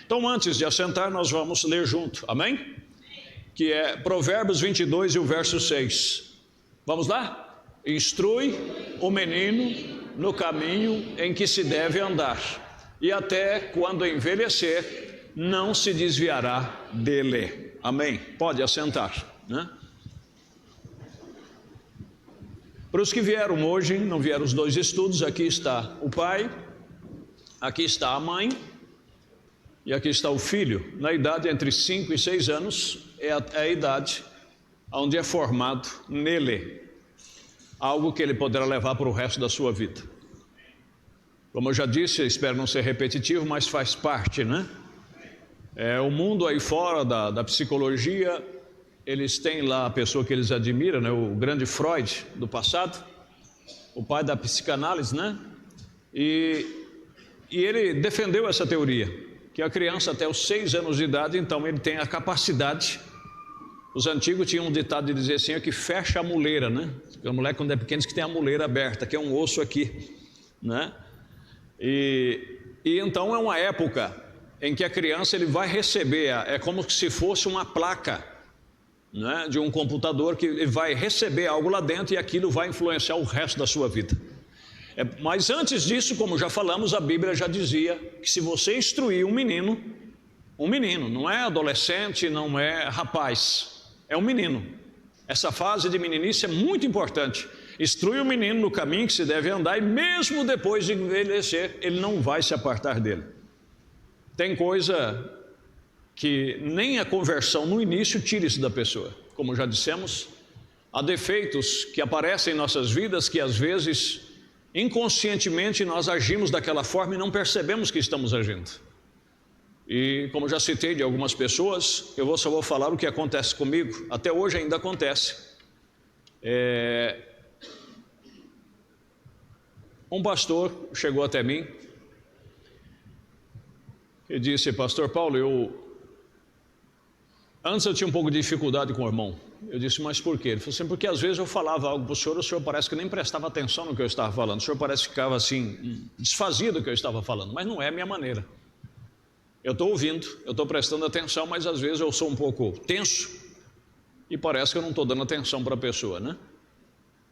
Então, antes de assentar, nós vamos ler junto, amém? Que é Provérbios 22 e o verso 6. Vamos lá? Instrui o menino no caminho em que se deve andar, e até quando envelhecer, não se desviará dele. Amém? Pode assentar, né? Para os que vieram hoje, não vieram os dois estudos, aqui está o pai, aqui está a mãe, e aqui está o filho. Na idade entre 5 e 6 anos, é a idade onde é formado nele algo que ele poderá levar para o resto da sua vida. Como eu já disse, eu espero não ser repetitivo, mas faz parte, né? O mundo aí fora da psicologia, eles têm lá a pessoa que eles admiram, né? O grande Freud do passado, o pai da psicanálise, né? E ele defendeu essa teoria, que a criança até os 6 anos de idade, então ele tem a capacidade. Os antigos tinham um ditado de dizer assim, que fecha a muleira, né? O moleque quando é pequeno diz que tem a muleira aberta, que é um osso aqui, né? E então é uma época em que a criança ele vai receber, é como se fosse uma placa, né, de um computador, que ele vai receber algo lá dentro e aquilo vai influenciar o resto da sua vida. Mas antes disso, como já falamos, a Bíblia já dizia que se você instruir um menino, não é adolescente, não é rapaz, é um menino. Essa fase de meninice é muito importante. Instrui o menino no caminho que se deve andar, e mesmo depois de envelhecer, ele não vai se apartar dele. Tem coisa que nem a conversão no início tira isso da pessoa. Como já dissemos, há defeitos que aparecem em nossas vidas que às vezes inconscientemente nós agimos daquela forma e não percebemos que estamos agindo. E como já citei de algumas pessoas, eu só vou falar o que acontece comigo. Até hoje ainda acontece. Um pastor chegou até mim e disse: pastor Paulo, antes eu tinha um pouco de dificuldade com o irmão. Eu disse: mas por quê? Ele falou assim: porque às vezes eu falava algo para o senhor parece que nem prestava atenção no que eu estava falando. O senhor parece que ficava assim, desfazia do que eu estava falando, mas não é a minha maneira. Eu estou ouvindo, eu estou prestando atenção, mas às vezes eu sou um pouco tenso e parece que eu não estou dando atenção para a pessoa, né?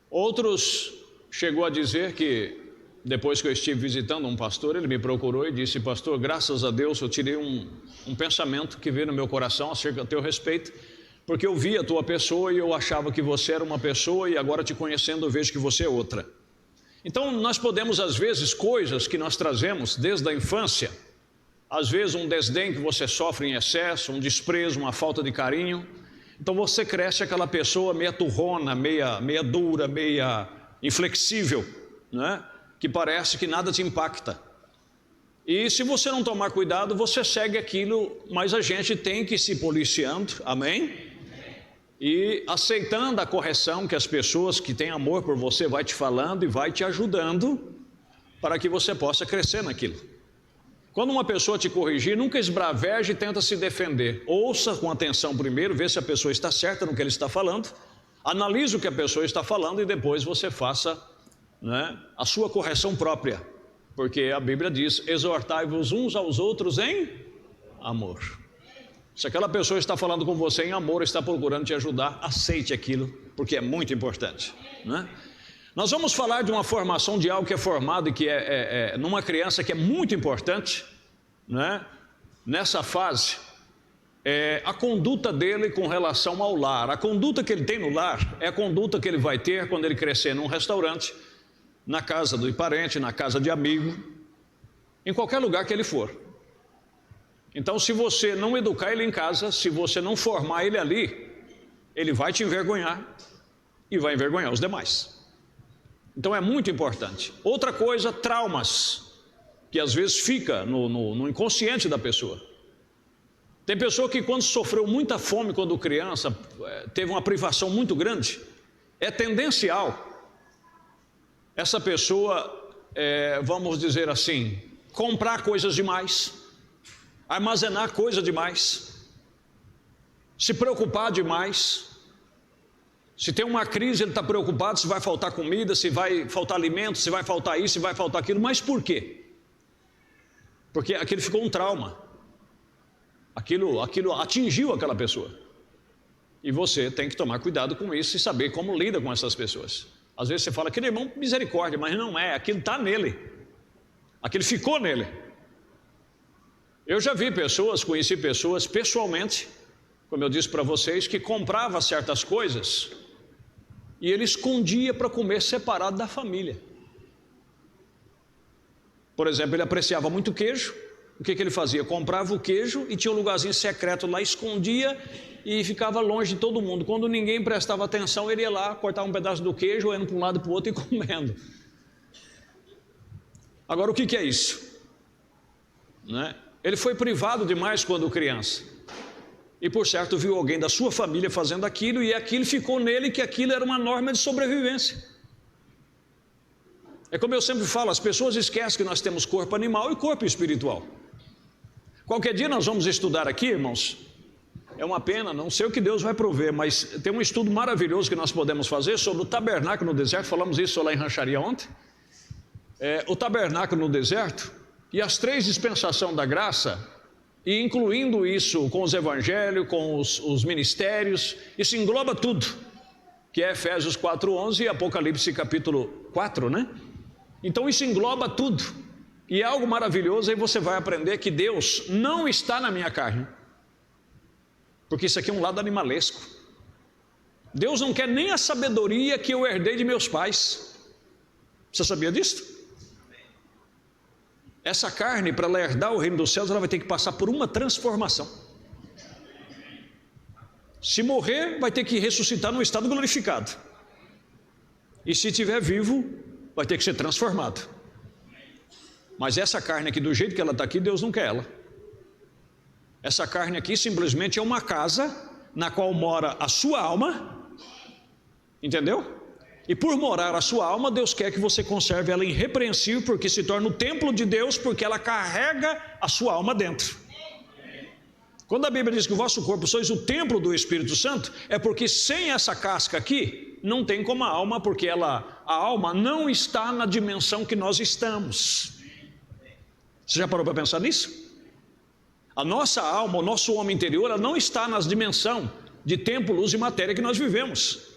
Outros chegou a dizer que depois que eu estive visitando um pastor, ele me procurou e disse: pastor, graças a Deus eu tirei um pensamento que veio no meu coração acerca do teu respeito, porque eu vi a tua pessoa e eu achava que você era uma pessoa, e agora te conhecendo eu vejo que você é outra. Então nós podemos, às vezes, coisas que nós trazemos desde a infância, às vezes um desdém que você sofre em excesso, um desprezo, uma falta de carinho, então você cresce aquela pessoa meia turrona, meia dura, meia inflexível, né? Que parece que nada te impacta. E se você não tomar cuidado, você segue aquilo, mas a gente tem que ir se policiando, amém? E aceitando a correção que as pessoas que têm amor por você vai te falando e vai te ajudando para que você possa crescer naquilo. Quando uma pessoa te corrigir, nunca esbraveje e tenta se defender. Ouça com atenção primeiro, vê se a pessoa está certa no que ele está falando, analise o que a pessoa está falando e depois você faça, né, a sua correção própria, porque a Bíblia diz: exortai-vos uns aos outros em amor. Se aquela pessoa está falando com você em amor, está procurando te ajudar, aceite aquilo, porque é muito importante, né? Nós vamos falar de uma formação de algo que é formado e que é numa criança, que é muito importante, né? Nessa fase, a conduta dele com relação ao lar. A conduta que ele tem no lar é a conduta que ele vai ter quando ele crescer num restaurante, na casa do parente, na casa de amigo, em qualquer lugar que ele for. Então, se você não educar ele em casa, se você não formar ele ali, ele vai te envergonhar e vai envergonhar os demais. Então é muito importante. Outra coisa, traumas, que às vezes fica no inconsciente da pessoa. Tem pessoa que quando sofreu muita fome quando criança, teve uma privação muito grande, é tendencial essa pessoa, vamos dizer assim, comprar coisas demais, armazenar coisa demais, se preocupar demais. Se tem uma crise, ele está preocupado se vai faltar comida, se vai faltar alimento, se vai faltar isso, se vai faltar aquilo. Mas por quê? Porque aquilo ficou um trauma. Aquilo atingiu aquela pessoa. E você tem que tomar cuidado com isso e saber como lida com essas pessoas. Às vezes você fala, aquele irmão, misericórdia, mas não é, aquilo está nele. Aquilo ficou nele. Eu já vi pessoas, conheci pessoas pessoalmente, como eu disse para vocês, que comprava certas coisas e ele escondia para comer separado da família. Por exemplo, ele apreciava muito queijo. O que ele fazia? Comprava o queijo e tinha um lugarzinho secreto lá, escondia e ficava longe de todo mundo. Quando ninguém prestava atenção, ele ia lá, cortava um pedaço do queijo, indo para um lado e para o outro e comendo. Agora, o que é isso? Né? Ele foi privado demais quando criança. E por certo viu alguém da sua família fazendo aquilo, e aquilo ficou nele, que aquilo era uma norma de sobrevivência. É como eu sempre falo, as pessoas esquecem que nós temos corpo animal e corpo espiritual. Qualquer dia nós vamos estudar aqui, irmãos. É uma pena, não sei o que Deus vai prover, mas tem um estudo maravilhoso que nós podemos fazer sobre o tabernáculo no deserto. Falamos isso lá em Rancharia ontem. O tabernáculo no deserto e as 3 dispensações da graça, e incluindo isso com os evangelhos, com os ministérios, isso engloba tudo, que é Efésios 4:11 e Apocalipse capítulo 4, né? Então isso engloba tudo, e é algo maravilhoso. Aí você vai aprender que Deus não está na minha carne, porque isso aqui é um lado animalesco. Deus não quer nem a sabedoria que eu herdei de meus pais. Você sabia disso? Essa carne, para ela herdar o reino dos céus, ela vai ter que passar por uma transformação. Se morrer, vai ter que ressuscitar num estado glorificado. E se estiver vivo, vai ter que ser transformado. Mas essa carne aqui, do jeito que ela está aqui, Deus não quer ela. Essa carne aqui simplesmente é uma casa na qual mora a sua alma. Entendeu? E por morar a sua alma, Deus quer que você conserve ela irrepreensível, porque se torna o templo de Deus, porque ela carrega a sua alma dentro. Quando a Bíblia diz que o vosso corpo sois o templo do Espírito Santo, é porque sem essa casca aqui, não tem como a alma, porque a alma não está na dimensão que nós estamos. Você já parou para pensar nisso? A nossa alma, o nosso homem interior, ela não está nas dimensões de tempo, luz e matéria que nós vivemos.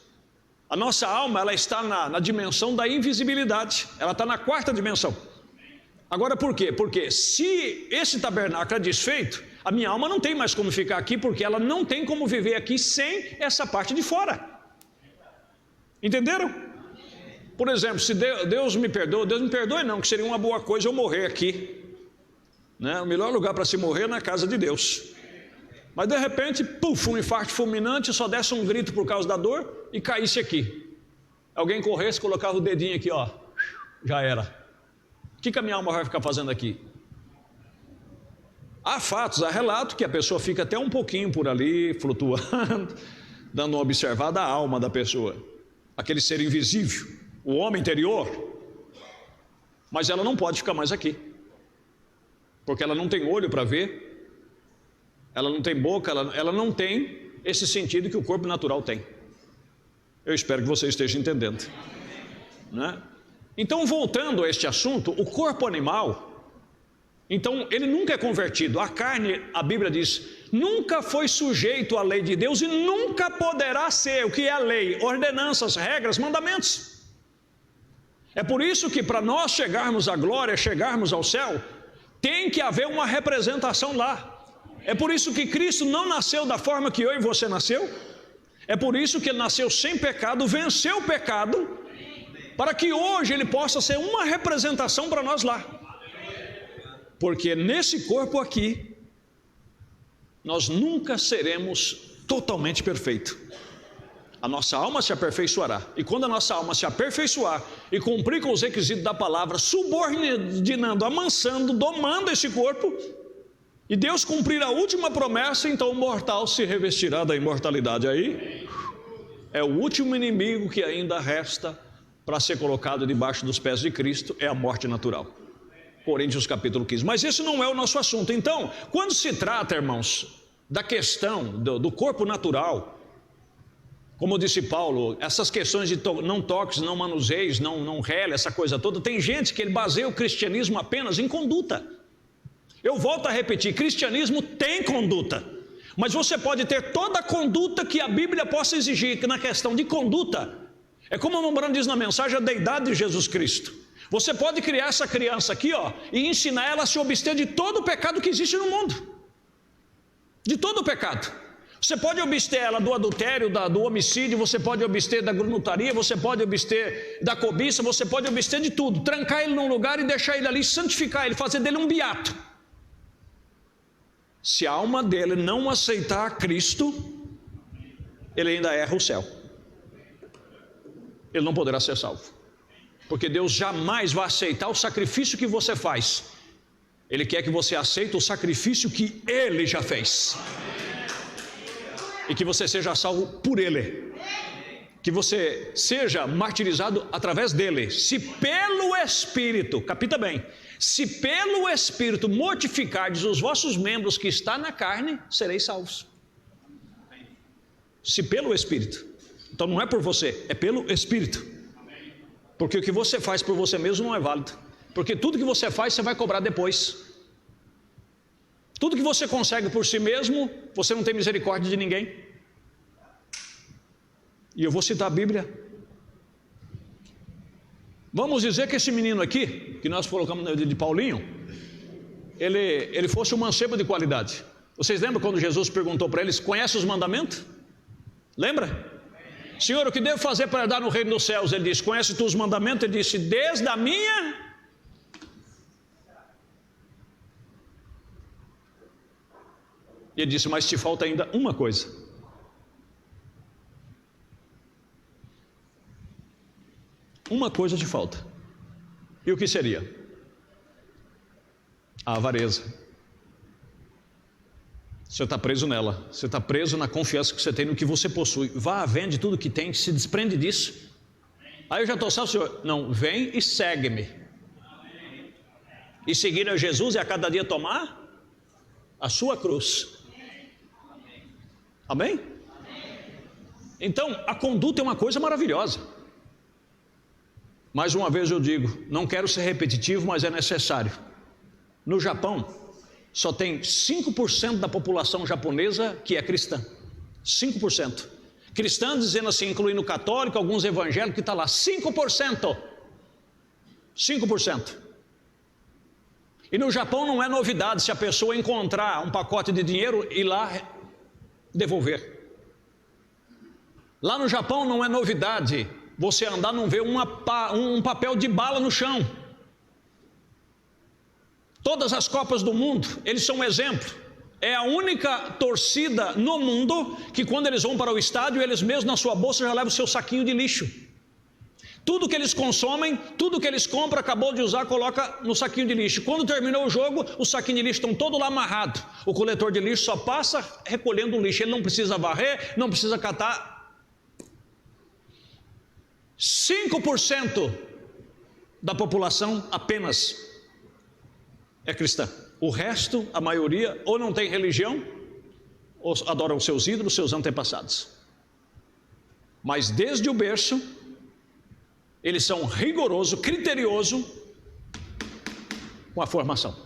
A nossa alma, ela está na dimensão da invisibilidade, ela está na 4ª dimensão. Agora por quê? Porque se esse tabernáculo é desfeito, a minha alma não tem mais como ficar aqui, porque ela não tem como viver aqui sem essa parte de fora. Entenderam? Por exemplo, se Deus me perdoe não, que seria uma boa coisa eu morrer aqui, né? O melhor lugar para se morrer é na casa de Deus. Mas de repente, puf, um infarto fulminante, só desse um grito por causa da dor e caísse aqui. Alguém corresse, colocava o dedinho aqui, ó, já era. O que a minha alma vai ficar fazendo aqui? Há fatos, há relato que a pessoa fica até um pouquinho por ali, flutuando, dando uma observada à alma da pessoa. Aquele ser invisível, o homem interior. Mas ela não pode ficar mais aqui. Porque ela não tem olho para ver. Ela não tem boca, ela não tem esse sentido que o corpo natural tem. Eu espero que você esteja entendendo, né? Então, voltando a este assunto, o corpo animal, então, ele nunca é convertido. A carne, a Bíblia diz, nunca foi sujeito à lei de Deus e nunca poderá ser. O que é a lei? Ordenanças, regras, mandamentos. É por isso que para nós chegarmos à glória, chegarmos ao céu, tem que haver uma representação lá. É por isso que Cristo não nasceu da forma que eu e você nasceu. É por isso que Ele nasceu sem pecado, venceu o pecado, para que hoje Ele possa ser uma representação para nós lá. Porque nesse corpo aqui, nós nunca seremos totalmente perfeitos. A nossa alma se aperfeiçoará. E quando a nossa alma se aperfeiçoar e cumprir com os requisitos da palavra, subordinando, amansando, domando esse corpo, e Deus cumprir a última promessa, então o mortal se revestirá da imortalidade. Aí é o último inimigo que ainda resta para ser colocado debaixo dos pés de Cristo, é a morte natural. Coríntios capítulo 15. Mas esse não é o nosso assunto. Então, quando se trata, irmãos, da questão do corpo natural, como disse Paulo, essas questões de não toques, não manuseios, não rele, essa coisa toda, tem gente que ele baseia o cristianismo apenas em conduta. Eu volto a repetir, cristianismo tem conduta, mas você pode ter toda a conduta que a Bíblia possa exigir, que na questão de conduta, é como o irmão Branham diz na mensagem, a deidade de Jesus Cristo. Você pode criar essa criança aqui, e ensinar ela a se abster de todo o pecado que existe no mundo. De todo o pecado. Você pode abster ela do adultério, do homicídio, você pode abster da glutatoria, você pode abster da cobiça, você pode abster de tudo. Trancar ele num lugar e deixar ele ali, santificar ele, fazer dele um beato. Se a alma dele não aceitar Cristo, ele ainda erra o céu. Ele não poderá ser salvo. Porque Deus jamais vai aceitar o sacrifício que você faz. Ele quer que você aceite o sacrifício que Ele já fez. E que você seja salvo por Ele. Que você seja martirizado através dEle. Se pelo Espírito, capita bem, se pelo Espírito mortificardes os vossos membros que está na carne, sereis salvos. Se pelo Espírito. Então não é por você, é pelo Espírito. Porque o que você faz por você mesmo não é válido. Porque tudo que você faz, você vai cobrar depois. Tudo que você consegue por si mesmo, você não tem misericórdia de ninguém. E eu vou citar a Bíblia. Vamos dizer que esse menino aqui, que nós colocamos de Paulinho, ele fosse um mancebo de qualidade. Vocês lembram quando Jesus perguntou para eles, conhece os mandamentos? Lembra? Senhor, o que devo fazer para herdar no reino dos céus? Ele disse, conhece tu os mandamentos? Ele disse, desde a minha... E ele disse, mas te falta ainda uma coisa. Uma coisa te falta. E o que seria? A avareza. Você está preso nela. Você está preso na confiança que você tem no que você possui. Vá, vende tudo que tem, se desprende disso. Aí eu já estou salvo, Senhor. Não, vem e segue-me. E seguir a Jesus é a cada dia tomar a sua cruz. Amém? Então, a conduta é uma coisa maravilhosa. Mais uma vez eu digo, não quero ser repetitivo, mas é necessário. No Japão, só tem 5% da população japonesa que é cristã. 5%. Cristã dizendo assim, incluindo católico, alguns evangélicos que está lá. 5%. 5%. E no Japão não é novidade se a pessoa encontrar um pacote de dinheiro e ir lá devolver. Lá no Japão não é novidade você andar e não ver um papel de bala no chão. Todas as Copas do Mundo, eles são um exemplo. É a única torcida no mundo que quando eles vão para o estádio, eles mesmos na sua bolsa já levam o seu saquinho de lixo. Tudo que eles consomem, tudo que eles compram, acabou de usar, coloca no saquinho de lixo. Quando terminou o jogo, o saquinho de lixo estão todo lá amarrado. O coletor de lixo só passa recolhendo o lixo. Ele não precisa varrer, não precisa catar. 5% da população apenas é cristã. O resto, a maioria, ou não tem religião, ou adoram seus ídolos, seus antepassados. Mas desde o berço, eles são rigorosos, criteriosos com a formação.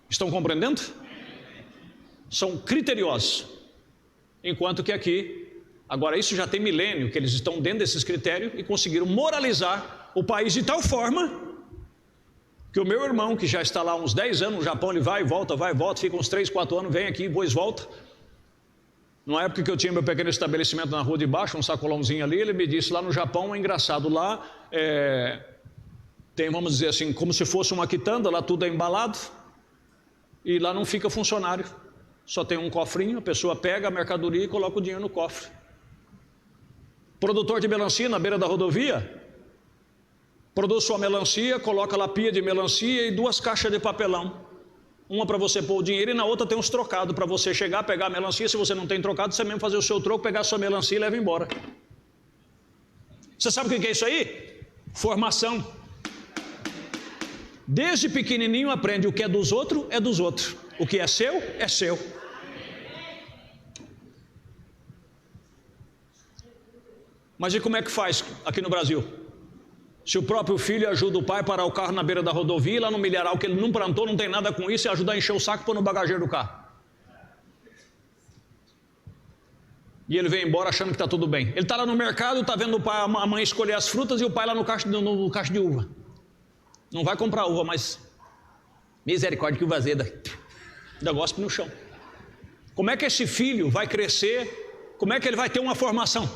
Estão compreendendo? São criteriosos. Enquanto que aqui, agora isso já tem milênio, que eles estão dentro desses critérios e conseguiram moralizar o país de tal forma que o meu irmão, que já está lá há uns 10 anos no Japão, ele vai e volta, fica uns 3, 4 anos, vem aqui, depois volta. Na época que eu tinha meu pequeno estabelecimento na rua de baixo, um sacolãozinho ali, ele me disse, lá no Japão é engraçado, lá tem, vamos dizer assim, como se fosse uma quitanda, lá tudo é embalado, e lá não fica funcionário, só tem um cofrinho, a pessoa pega a mercadoria e coloca o dinheiro no cofre. Produtor de melancia na beira da rodovia, produz sua melancia, coloca lá pia de melancia e 2 caixas de papelão. Uma para você pôr o dinheiro e na outra tem uns trocados para você chegar, pegar a melancia. Se você não tem trocado, você mesmo fazer o seu troco, pegar a sua melancia e leva embora. Você sabe o que é isso aí? Formação. Desde pequenininho aprende o que é dos outros, é dos outros. O que é seu, é seu. Mas e como é que faz aqui no Brasil? Se o próprio filho ajuda o pai a parar o carro na beira da rodovia, lá no milharal que ele não plantou, não tem nada com isso, e ajudar a encher o saco e pôr no bagageiro do carro. E ele vem embora achando que está tudo bem. Ele está lá no mercado, está vendo o pai, a mãe escolher as frutas e o pai lá no caixa de uva. Não vai comprar uva, mas misericórdia, que uva azeda. Ainda gospe no chão. Como é que esse filho vai crescer? Como é que ele vai ter uma formação?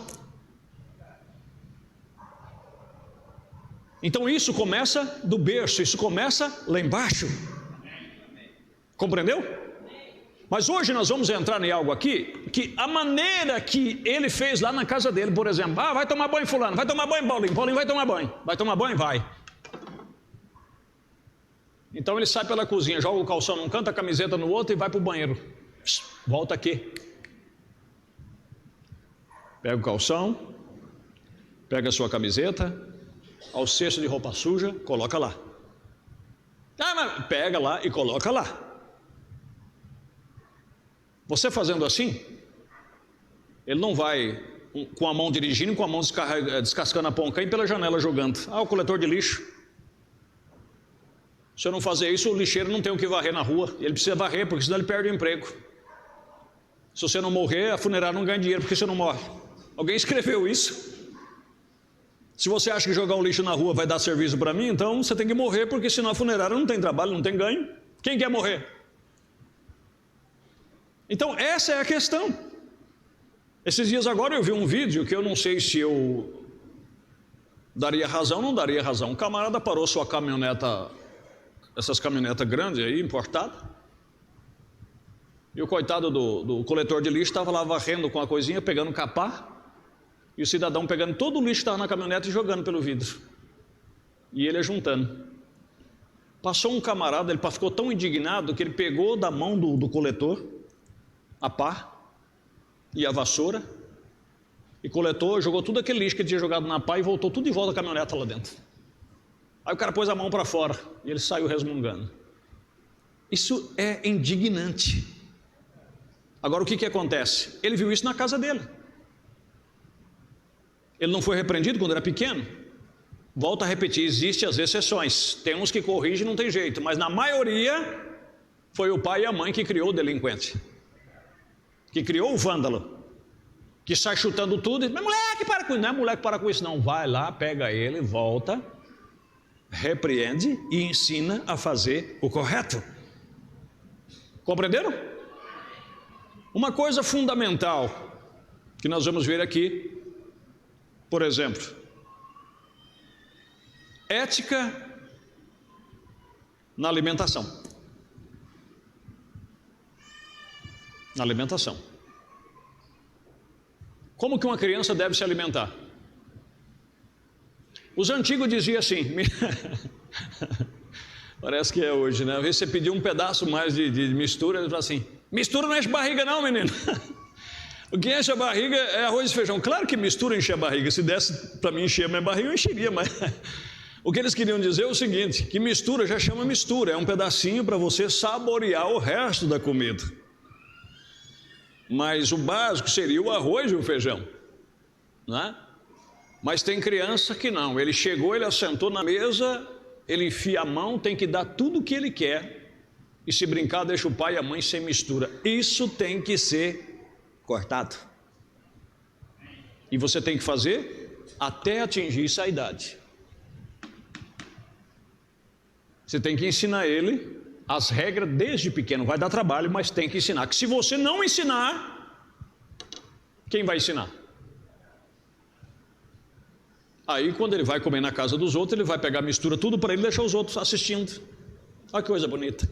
Então isso começa do berço, isso começa lá embaixo. Compreendeu? Mas hoje nós vamos entrar em algo aqui, que a maneira que ele fez lá na casa dele, por exemplo, vai tomar banho fulano, vai tomar banho Paulinho, Paulinho vai tomar banho, vai. Então ele sai pela cozinha, joga o calção num canto, a camiseta no outro e vai para o banheiro. Volta aqui. Pega o calção, pega a sua camiseta, ao cesto de roupa suja, coloca lá. Mas pega lá e coloca lá. Você fazendo assim, ele não vai com a mão dirigindo, com a mão descascando a ponca e pela janela jogando. O coletor de lixo. Se eu não fazer isso, o lixeiro não tem o que varrer na rua. Ele precisa varrer, porque senão ele perde o emprego. Se você não morrer, a funerária não ganha dinheiro, porque você não morre. Alguém escreveu isso. Se você acha que jogar o lixo na rua vai dar serviço para mim, então você tem que morrer, porque senão a funerária não tem trabalho, não tem ganho. Quem quer morrer? Então essa é a questão. Esses dias agora eu vi um vídeo que eu não sei se eu daria razão ou não daria razão. Um camarada parou sua caminhoneta, essas caminhonetas grandes aí, importadas, e o coitado do coletor de lixo estava lá varrendo com a coisinha, pegando capá, e o cidadão pegando todo o lixo que estava na caminhonete e jogando pelo vidro. E ele juntando. Passou um camarada, ele ficou tão indignado que ele pegou da mão do coletor a pá e a vassoura e coletou, jogou tudo aquele lixo que ele tinha jogado na pá e voltou tudo de volta a caminhonete lá dentro. Aí o cara pôs a mão para fora e ele saiu resmungando. Isso é indignante. Agora o que acontece? Ele viu isso na casa dele. Ele não foi repreendido quando era pequeno? Volto a repetir, existem as exceções. Tem uns que corrigem, não tem jeito, mas na maioria foi o pai e a mãe que criou o delinquente, que criou o vândalo, que sai chutando tudo e diz, mas moleque, para com isso. Não é moleque, para com isso não. Vai lá, pega ele, volta, repreende e ensina a fazer o correto. Compreenderam? Uma coisa fundamental que nós vamos ver aqui, por exemplo, ética na alimentação. Na alimentação. Como que uma criança deve se alimentar? Os antigos diziam assim, parece que é hoje, né? Às vezes você pediu um pedaço mais de mistura, ele fala assim, mistura não enche barriga não, menino. O que enche a barriga é arroz e feijão. Claro que mistura enche a barriga. Se desse para mim encher a minha barriga, eu encheria. Mas o que eles queriam dizer é o seguinte, que mistura já chama mistura. É um pedacinho para você saborear o resto da comida. Mas o básico seria o arroz e o feijão, né? Mas tem criança que não. Ele chegou, ele assentou na mesa, ele enfia a mão, tem que dar tudo o que ele quer. E se brincar, deixa o pai e a mãe sem mistura. Isso tem que ser cortado. E você tem que fazer até atingir essa idade. Você tem que ensinar ele as regras desde pequeno. Vai dar trabalho, mas tem que ensinar. Que se você não ensinar, quem vai ensinar? Aí quando ele vai comer na casa dos outros, ele vai pegar a mistura tudo para ele e deixar os outros assistindo. Olha que coisa bonita.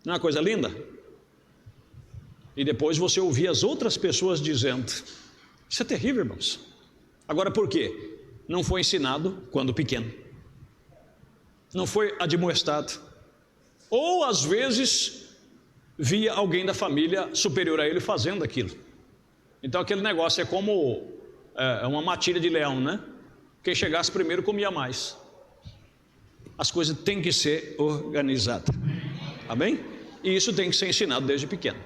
Não é uma coisa linda? E depois você ouvir as outras pessoas dizendo, isso é terrível, irmãos. Agora por quê? Não foi ensinado quando pequeno. Não foi admoestado. Ou às vezes via alguém da família superior a ele fazendo aquilo. Então aquele negócio é como uma matilha de leão, né? Quem chegasse primeiro comia mais. As coisas têm que ser organizadas. Amém? E isso tem que ser ensinado desde pequeno.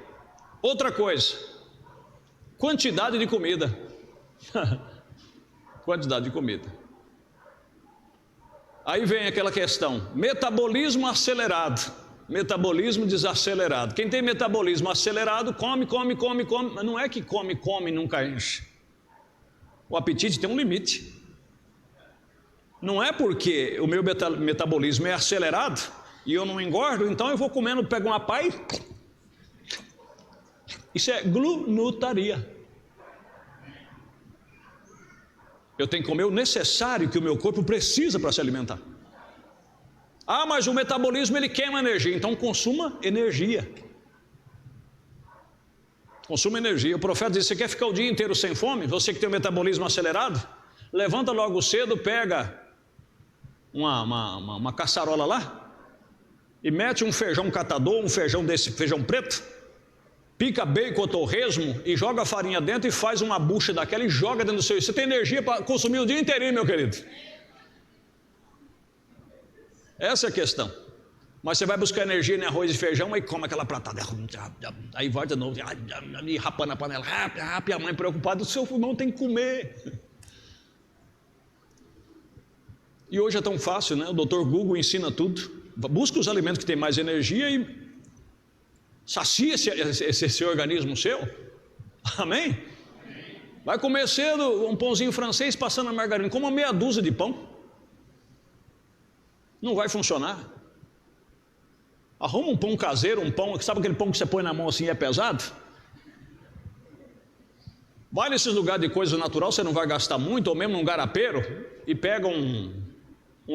Outra coisa, quantidade de comida. Quantidade de comida. Aí vem aquela questão, metabolismo acelerado, metabolismo desacelerado. Quem tem metabolismo acelerado, come, mas não é que come e nunca enche. O apetite tem um limite. Não é porque o meu metabolismo é acelerado e eu não engordo, então eu vou comendo, pego uma pá e... Isso é glutaria. Eu tenho que comer o necessário que o meu corpo precisa para se alimentar. Ah, mas o metabolismo ele queima energia, então consuma energia. Consuma energia. O profeta diz: você quer ficar o dia inteiro sem fome? Você que tem o metabolismo acelerado, levanta logo cedo, pega uma caçarola lá e mete um feijão catador, um feijão desse, feijão preto, pica bacon, torresmo e joga a farinha dentro e faz uma bucha daquela e joga dentro do seu... Você tem energia para consumir o dia inteirinho, meu querido. Essa é a questão. Mas você vai buscar energia em arroz e feijão, aí come aquela pratada, aí volta de novo, e rapa na panela, rapa, e a mãe preocupada, o seu irmão tem que comer. E hoje é tão fácil, né? O doutor Google ensina tudo. Busca os alimentos que têm mais energia e sacia esse organismo seu. Amém? Vai comer cedo um pãozinho francês passando a margarina, coma meia dúzia de pão. Não vai funcionar. Arruma um pão caseiro, um pão, sabe aquele pão que você põe na mão assim e é pesado? Vai nesses lugares de coisa natural, você não vai gastar muito, ou mesmo num garapeiro, e pega um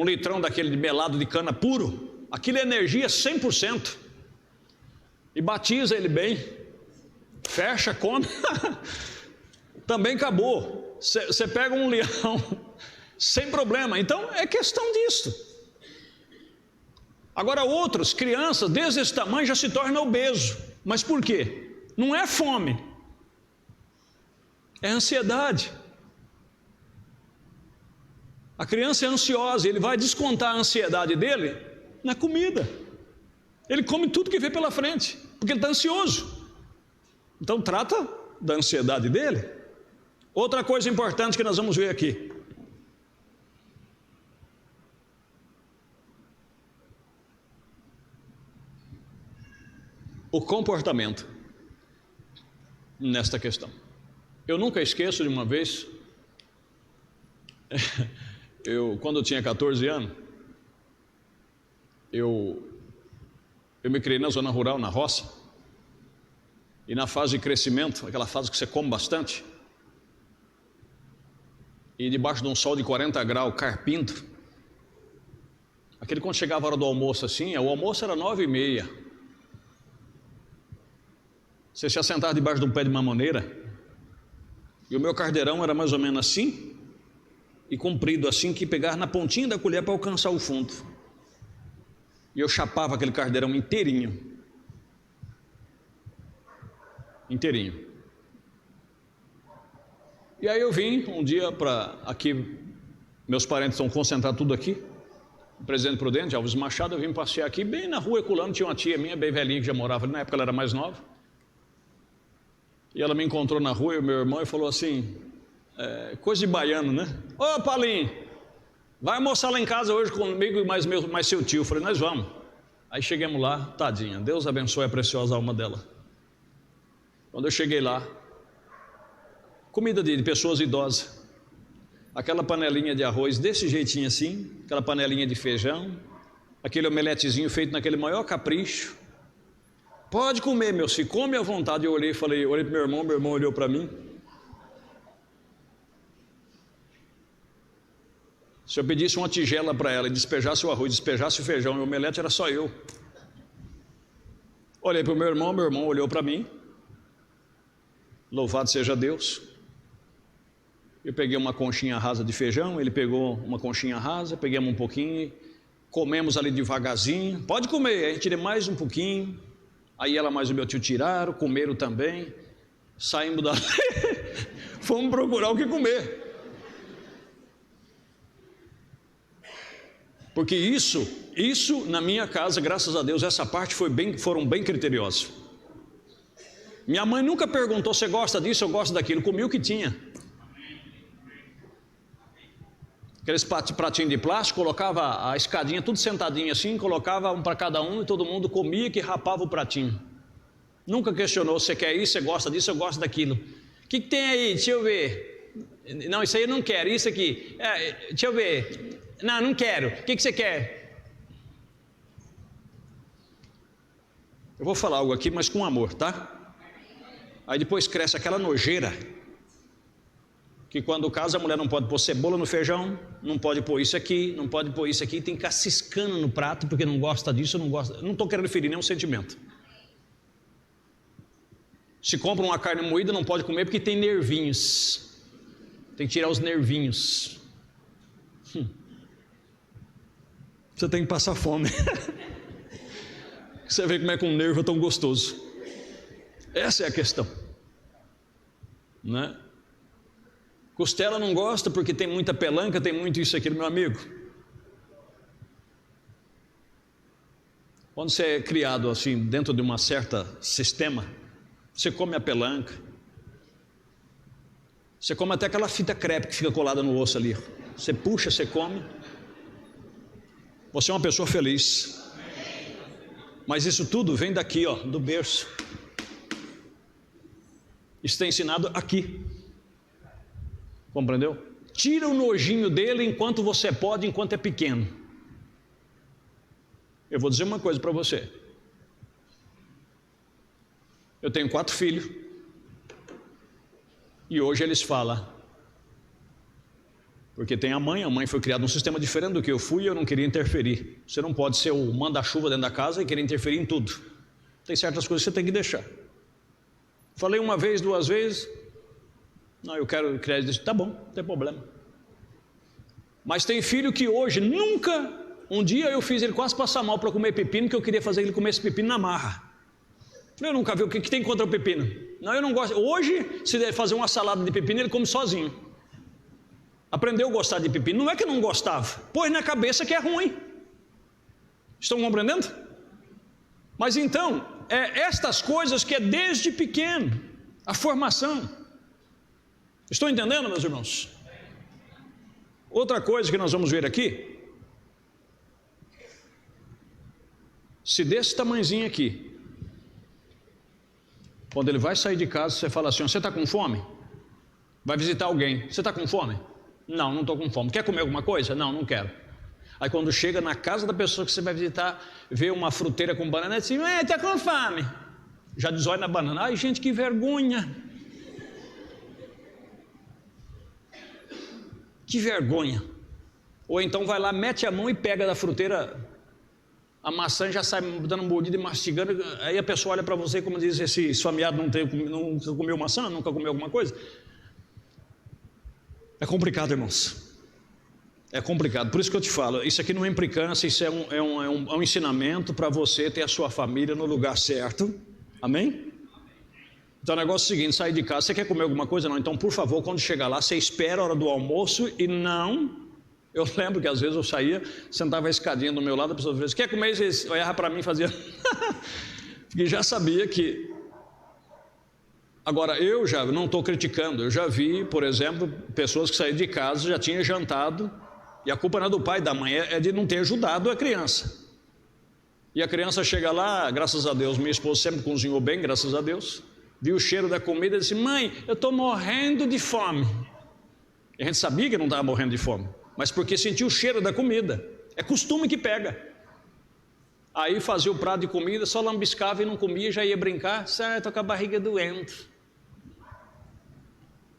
litrão daquele de melado de cana puro, aquilo é energia 100%, e batiza ele bem, fecha, come, também acabou. Você pega um leão, sem problema. Então é questão disso. Agora outros, crianças, desde esse tamanho já se tornam obesos. Mas por quê? Não é fome, é ansiedade. A criança é ansiosa, ele vai descontar a ansiedade dele na comida. Ele come tudo que vê pela frente, porque ele está ansioso. Então trata da ansiedade dele. Outra coisa importante que nós vamos ver aqui. O comportamento nesta questão. Eu nunca esqueço de uma vez, quando eu tinha 14 anos, eu me criei na zona rural, na roça, e na fase de crescimento, aquela fase que você come bastante, e debaixo de um sol de 40 graus, carpindo, aquele quando chegava a hora do almoço assim, o almoço era 9h30, você se assentava debaixo de um pé de mamoneira, e o meu cardeirão era mais ou menos assim, e comprido assim, que pegava na pontinha da colher para alcançar o fundo, e eu chapava aquele cardeirão inteirinho, e aí eu vim um dia para aqui, meus parentes estão concentrados tudo aqui, Presidente Prudente, Alves Machado, eu vim passear aqui, bem na rua Eculano, tinha uma tia minha, bem velhinha, que já morava ali, na época ela era mais nova, e ela me encontrou na rua, e o meu irmão, e falou assim, coisa de baiano, né? Ô Paulinho, vai almoçar lá em casa hoje comigo e mais seu tio. Eu falei, nós vamos. Aí chegamos lá, tadinha, Deus abençoe a preciosa alma dela. Quando eu cheguei lá, comida de pessoas idosas, aquela panelinha de arroz desse jeitinho assim, aquela panelinha de feijão, aquele omeletezinho feito naquele maior capricho. Pode comer, meu filho, come à vontade. Eu olhei para o meu irmão olhou para mim. Se eu pedisse uma tigela para ela e despejasse o arroz, despejasse o feijão e o omelete, era só eu. Olhei para o meu irmão olhou para mim. Louvado seja Deus. Eu peguei uma conchinha rasa de feijão, ele pegou uma conchinha rasa, pegamos um pouquinho, comemos ali devagarzinho. Pode comer, aí tirei mais um pouquinho. Aí ela mais o meu tio tiraram, comeram também. Saímos dali, fomos procurar o que comer. Porque isso na minha casa, graças a Deus, essa parte foram bem criteriosos. Minha mãe nunca perguntou, você gosta disso, eu gosto daquilo, comi o que tinha. aqueles pratinhos de plástico, colocava a escadinha tudo sentadinho assim, colocava um para cada um e todo mundo comia que rapava o pratinho. Nunca questionou, você quer isso, você gosta disso, eu gosto daquilo. O que tem aí? Deixa eu ver. Não, isso aí eu não quero, isso aqui. Deixa eu ver. Não quero. O que você quer? Eu vou falar algo aqui, mas com amor, tá? Aí depois cresce aquela nojeira, que quando casa a mulher não pode pôr cebola no feijão, não pode pôr isso aqui, não pode pôr isso aqui, tem que ficar ciscando no prato porque não gosta disso, não gosta. Não estou querendo ferir nenhum sentimento. Se compra uma carne moída, não pode comer porque tem nervinhos. Tem que tirar os nervinhos. Você tem que passar fome. Você vê como é que um nervo é tão gostoso. Essa é a questão, né? Costela não gosta porque tem muita pelanca, tem muito isso aqui, meu amigo. Quando você é criado assim, dentro de uma certa sistema, você come a pelanca, você come até aquela fita crepe que fica colada no osso ali. Você puxa, você come. Você é uma pessoa feliz. Mas isso tudo vem daqui, ó, do berço. Isso tem ensinado aqui. Compreendeu? Tira o nojinho dele enquanto você pode, enquanto é pequeno. Eu vou dizer uma coisa para você. Eu tenho 4 filhos. E hoje eles falam. Porque tem a mãe foi criada num sistema diferente do que eu fui e eu não queria interferir. Você não pode ser o manda-chuva dentro da casa e querer interferir em tudo. Tem certas coisas que você tem que deixar. Falei uma vez, 2 vezes. Não, eu quero crédito. Tá bom, não tem problema. Mas tem filho que hoje nunca. Um dia eu fiz ele quase passar mal para comer pepino, porque eu queria fazer ele comer esse pepino na marra. Eu nunca vi o que tem contra o pepino. Não, eu não gosto. Hoje, se der fazer uma salada de pepino, ele come sozinho. Aprendeu a gostar de pepino. Não é que não gostava, pôs na cabeça que é ruim. Estão compreendendo? Mas então, é estas coisas que é desde pequeno, a formação. Estão entendendo, meus irmãos? Outra coisa que nós vamos ver aqui, se desse tamanhozinho aqui, quando ele vai sair de casa, você fala assim, você está com fome? Vai visitar alguém, você está com fome? Não, não estou com fome. Quer comer alguma coisa? Não, não quero. Aí quando chega na casa da pessoa que você vai visitar, vê uma fruteira com banana e diz assim, está com fome. Já desói na banana. Ai gente, que vergonha. Que vergonha. Ou então vai lá, mete a mão e pega da fruteira a maçã, já sai dando mordida e mastigando. Aí a pessoa olha para você como diz, esse esfomeado nunca comeu maçã, nunca comeu alguma coisa. É complicado, irmãos. É complicado. Por isso que eu te falo, isso aqui não é implicância, isso é um ensinamento para você ter a sua família no lugar certo. Amém? Então o negócio é o seguinte, sai de casa, você quer comer alguma coisa? Não, então por favor, quando chegar lá, você espera a hora do almoço e não... Eu lembro que às vezes eu saía, sentava a escadinha do meu lado, a pessoa dizia, quer comer? Vocês olhava para mim e fazia... Porque já sabia que... Agora, eu já não estou criticando, eu já vi, por exemplo, pessoas que saíram de casa, já tinham jantado, e a culpa não é do pai e da mãe, é de não ter ajudado a criança. E a criança chega lá, graças a Deus, minha esposa sempre cozinhou bem, graças a Deus, viu o cheiro da comida e disse, mãe, eu estou morrendo de fome. E a gente sabia que não estava morrendo de fome, mas porque sentiu o cheiro da comida, é costume que pega. Aí fazia o prato de comida, só lambiscava e não comia, já ia brincar, certo, estou com a barriga doendo.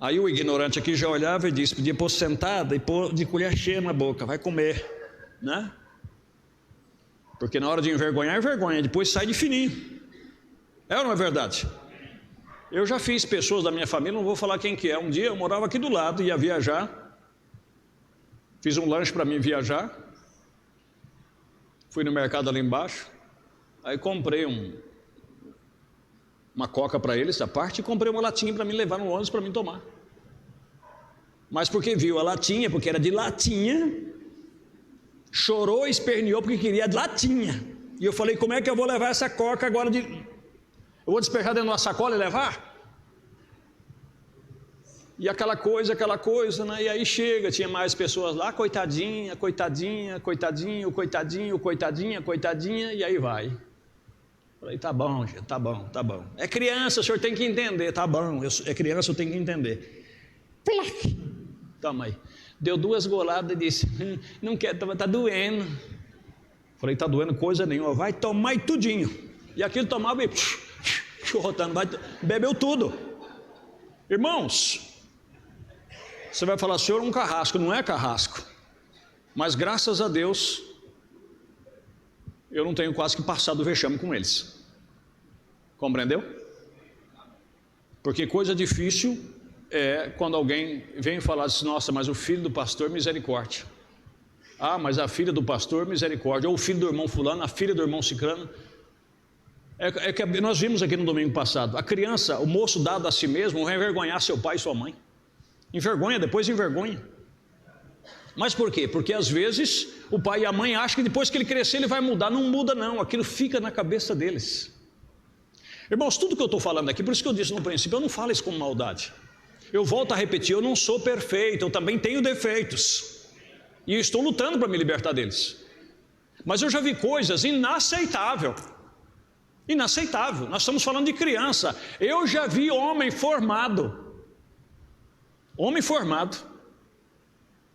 Aí o ignorante aqui já olhava e disse, podia pôr sentada e pôr de colher cheia na boca, vai comer, né? Porque na hora de envergonhar, envergonha, depois sai de fininho. É ou não é verdade? Eu já fiz pessoas da minha família, não vou falar quem que é, um dia eu morava aqui do lado, ia viajar, fiz um lanche para mim viajar, fui no mercado ali embaixo, aí comprei uma coca para eles, a parte, e comprei uma latinha para mim levar no ônibus para mim tomar. Mas porque viu a latinha, porque era de latinha, chorou e esperneou porque queria de latinha. E eu falei, como é que eu vou levar essa coca agora de... Eu vou despejar dentro de uma sacola e levar? E aquela coisa, né? E aí chega, tinha mais pessoas lá, coitadinha, coitadinha, coitadinho, coitadinho, coitadinha, coitadinha, e aí vai. Falei, tá bom, gente, tá bom. É criança, o senhor tem que entender, tá bom, é criança, eu tenho que entender. Plac! Toma aí. Deu 2 goladas e disse, não quero, tá doendo. Falei, tá doendo coisa nenhuma, vai tomar e tudinho. E aquilo tomava e chorrotando, bebeu tudo. Irmãos, você vai falar, senhor, um carrasco, não é carrasco. Mas graças a Deus, eu não tenho quase que passado o vexame com eles. Compreendeu? Porque coisa difícil é quando alguém vem falar assim, nossa, mas o filho do pastor, misericórdia. Ah, mas a filha do pastor, misericórdia. Ou o filho do irmão fulano, a filha do irmão ciclano. É que nós vimos aqui no domingo passado, a criança, o moço dado a si mesmo, vai envergonhar seu pai e sua mãe. Envergonha, depois envergonha. Mas por quê? Porque às vezes o pai e a mãe acham que depois que ele crescer ele vai mudar. Não muda não, aquilo fica na cabeça deles. Irmãos, tudo que eu estou falando aqui, por isso que eu disse no princípio, eu não falo isso com maldade. Eu volto a repetir, eu não sou perfeito, eu também tenho defeitos. E eu estou lutando para me libertar deles. Mas eu já vi coisas inaceitáveis. Inaceitável, nós estamos falando de criança. Eu já vi homem formado,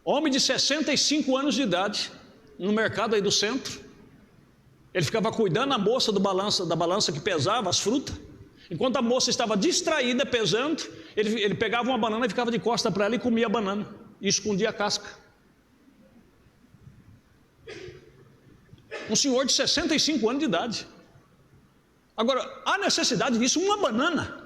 homem de 65 anos de idade, no mercado aí do centro. Ele ficava cuidando da moça da balança que pesava as frutas. Enquanto a moça estava distraída pesando, ele pegava uma banana e ficava de costa para ela e comia a banana e escondia a casca. Um senhor de 65 anos de idade. Agora, há necessidade disso, uma banana.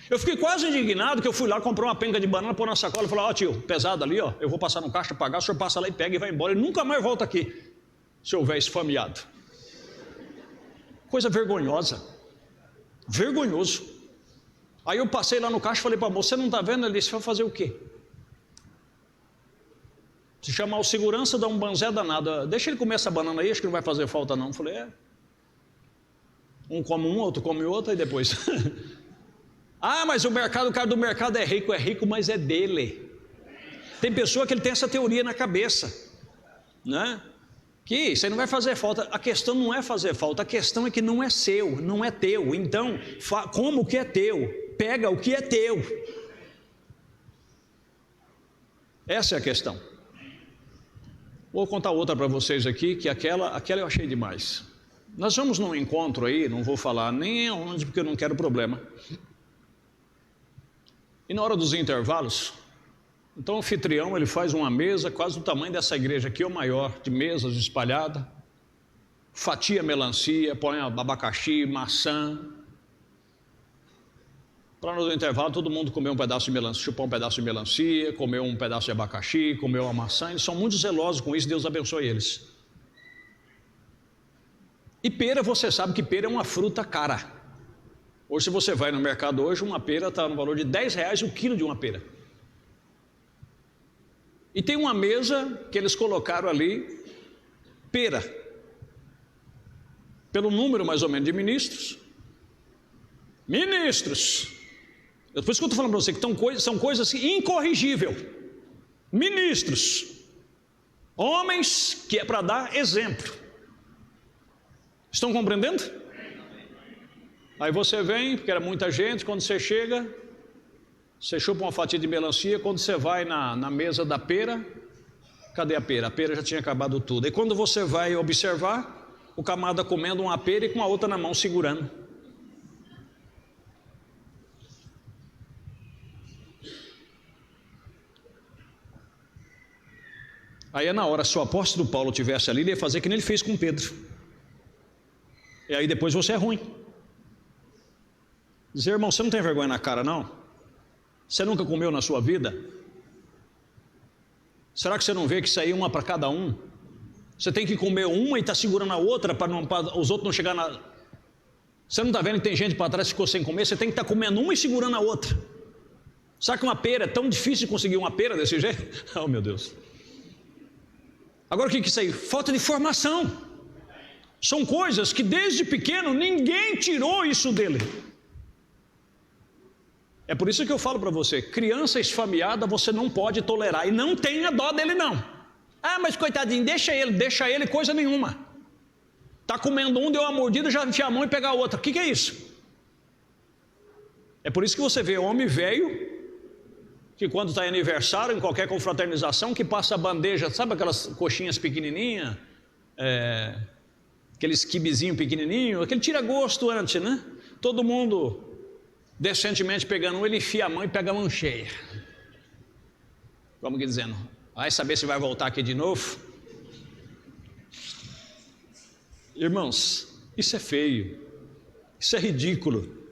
Eu fiquei quase indignado que eu fui lá comprar uma penca de banana, pôr na sacola e falei, ó tio, pesado ali, ó, eu vou passar no caixa, pagar, o senhor passa lá e pega e vai embora, ele nunca mais volta aqui, se houver esfameado. Coisa vergonhosa, vergonhoso. Aí eu passei lá no caixa e falei para a moça, você não está vendo? Ele disse, vai fazer o quê? Se chamar o segurança, dá um banzé danado, deixa ele comer essa banana aí, acho que não vai fazer falta não. Eu falei, um come um, outro come outro, e depois... Ah, mas o cara do mercado é rico, mas é dele. Tem pessoa que ele tem essa teoria na cabeça, né? Que isso aí não vai fazer falta. A questão não é fazer falta, a questão é que não é seu, não é teu. Então, como o que é teu? Pega o que é teu. Essa é a questão. Vou contar outra para vocês aqui, que aquela eu achei demais. Nós vamos num encontro aí, não vou falar nem onde, porque eu não quero problema. E na hora dos intervalos, então o anfitrião ele faz uma mesa quase do tamanho dessa igreja aqui ou maior, de mesas espalhadas, fatia melancia, põe abacaxi, maçã, para no intervalo todo mundo comer um pedaço de melancia, chupar um pedaço de melancia, comer um pedaço de abacaxi, comer uma maçã. Eles são muito zelosos com isso, Deus abençoe eles. E pera, você sabe que pera é uma fruta cara. Hoje, se você vai no mercado hoje, uma pera está no valor de R$10 o quilo de uma pera. E tem uma mesa que eles colocaram ali, pera, pelo número mais ou menos de ministros. Por isso que eu estou falando para você que são coisas incorrigíveis. Ministros, homens que é para dar exemplo. Estão compreendendo? Aí você vem, porque era muita gente, quando você chega, você chupa uma fatia de melancia, quando você vai na mesa da pera, cadê a pera? A pera já tinha acabado tudo. E quando você vai observar, o camarada comendo uma pera e com a outra na mão segurando. Aí é na hora, se o apóstolo Paulo estivesse ali, ele ia fazer que nem ele fez com Pedro. E aí depois você é ruim. Dizer, irmão, você não tem vergonha na cara não? Você nunca comeu na sua vida? Será que você não vê que isso aí é uma para cada um? Você tem que comer uma e está segurando a outra para os outros não chegar na... Você não está vendo que tem gente para trás que ficou sem comer? Você tem que estar comendo uma e segurando a outra. Será que uma pera é tão difícil de conseguir uma pera desse jeito? Oh meu Deus. Agora o que é isso aí? Falta de formação. São coisas que desde pequeno ninguém tirou isso dele. É por isso que eu falo para você, criança esfameada você não pode tolerar, e não tenha dó dele não. Ah, mas coitadinho, deixa ele coisa nenhuma. Está comendo um, deu uma mordida, já enfia a mão e pega a outra. O que é isso? É por isso que você vê homem velho, que quando está em aniversário, em qualquer confraternização, que passa a bandeja, sabe aquelas coxinhas pequenininhas, aqueles quibezinho pequenininho, aquele tira gosto antes, né? Todo mundo decentemente pegando um, ele enfia a mão e pega a mão cheia. Como que dizendo, vai saber se vai voltar aqui de novo? Irmãos, isso é feio, isso é ridículo.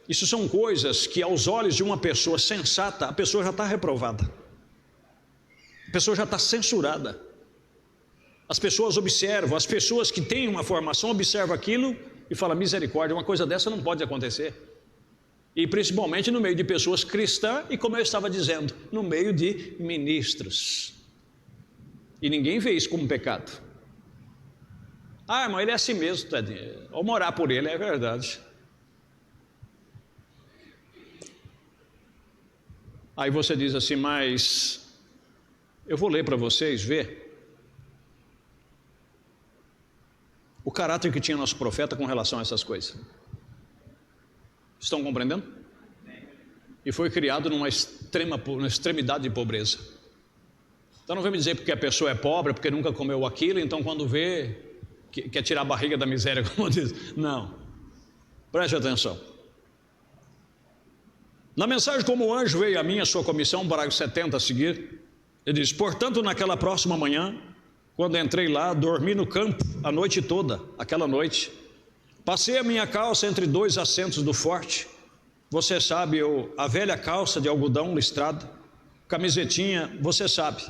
Isso são coisas que aos olhos de uma pessoa sensata, a pessoa já está reprovada. A pessoa já está censurada. As pessoas observam, as pessoas que têm uma formação observam aquilo e falam, misericórdia, uma coisa dessa não pode acontecer. E principalmente no meio de pessoas cristãs e, como eu estava dizendo, no meio de ministros. E ninguém vê isso como pecado. Ah, irmão, ele é assim mesmo, tadinho. Vou morar por ele, é verdade. Aí você diz assim, mas eu vou ler para vocês ver o caráter que tinha nosso profeta com relação a essas coisas. Estão compreendendo? E foi criado numa extremidade de pobreza. Então não vem me dizer porque a pessoa é pobre, porque nunca comeu aquilo, então quando vê, quer tirar a barriga da miséria, como diz. Não, preste atenção. Na mensagem como o anjo veio a mim, a sua comissão, parágrafo 70 a seguir, ele diz, portanto naquela próxima manhã, quando entrei lá, dormi no campo a noite toda, aquela noite, passei a minha calça entre dois assentos do forte, você sabe, a velha calça de algodão listrada, camisetinha, você sabe.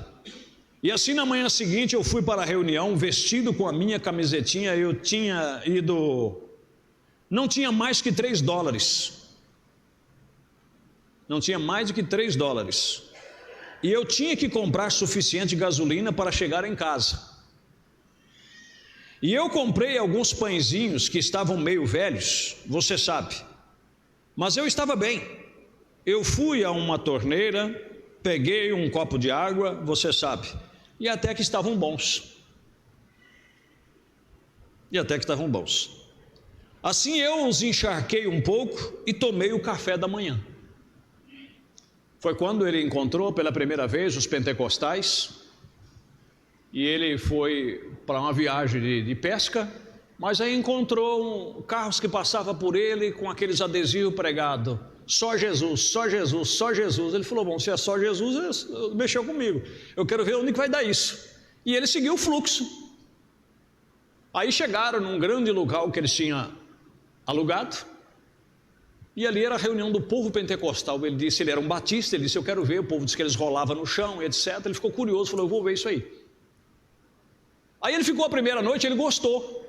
E assim na manhã seguinte eu fui para a reunião, vestido com a minha camisetinha, eu tinha ido, não tinha mais que $3. Não tinha mais do que $3. E eu tinha que comprar suficiente gasolina para chegar em casa. E eu comprei alguns pãezinhos que estavam meio velhos, você sabe. Mas eu estava bem. Eu fui a uma torneira, peguei um copo de água, você sabe. E até que estavam bons. Assim eu os encharquei um pouco e tomei o café da manhã. Foi quando ele encontrou pela primeira vez os pentecostais, e ele foi para uma viagem de pesca, mas aí encontrou carros que passavam por ele com aqueles adesivos pregados, só Jesus, só Jesus, só Jesus. Ele falou, bom, se é só Jesus, mexeu comigo, eu quero ver onde que vai dar isso. E ele seguiu o fluxo. Aí chegaram num grande local que eles tinham alugado, e ali era a reunião do povo pentecostal. Ele disse, ele era um batista, ele disse, eu quero ver. O povo disse que eles rolavam no chão, etc. Ele ficou curioso, falou, eu vou ver isso aí. Aí ele ficou a primeira noite, ele gostou.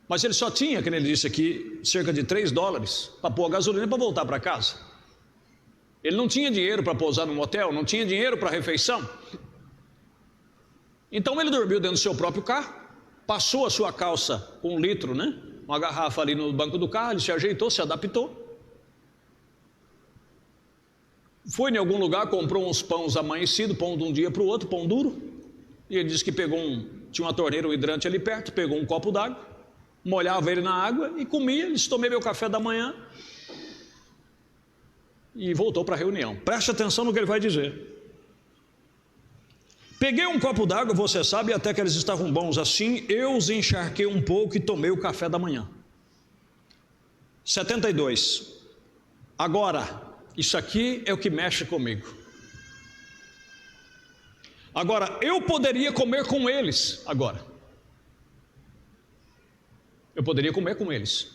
Mas ele só tinha, como ele disse aqui, cerca de $3 para pôr a gasolina para voltar para casa. Ele não tinha dinheiro para pousar no motel, não tinha dinheiro para refeição. Então ele dormiu dentro do seu próprio carro, passou a sua calça com 1 litro, né? Uma garrafa ali no banco do carro, ele se ajeitou, se adaptou. Foi em algum lugar, comprou uns pães amanhecidos, pão de um dia para o outro, pão duro. E ele disse que pegou tinha uma torneira, um hidrante ali perto, pegou um copo d'água, molhava ele na água e comia. Ele disse, tomei meu café da manhã e voltou para a reunião. Preste atenção no que ele vai dizer. Peguei um copo d'água, você sabe, até que eles estavam bons assim, eu os encharquei um pouco e tomei o café da manhã. 72. Agora, isso aqui é o que mexe comigo. Agora, eu poderia comer com eles agora. Eu poderia comer com eles.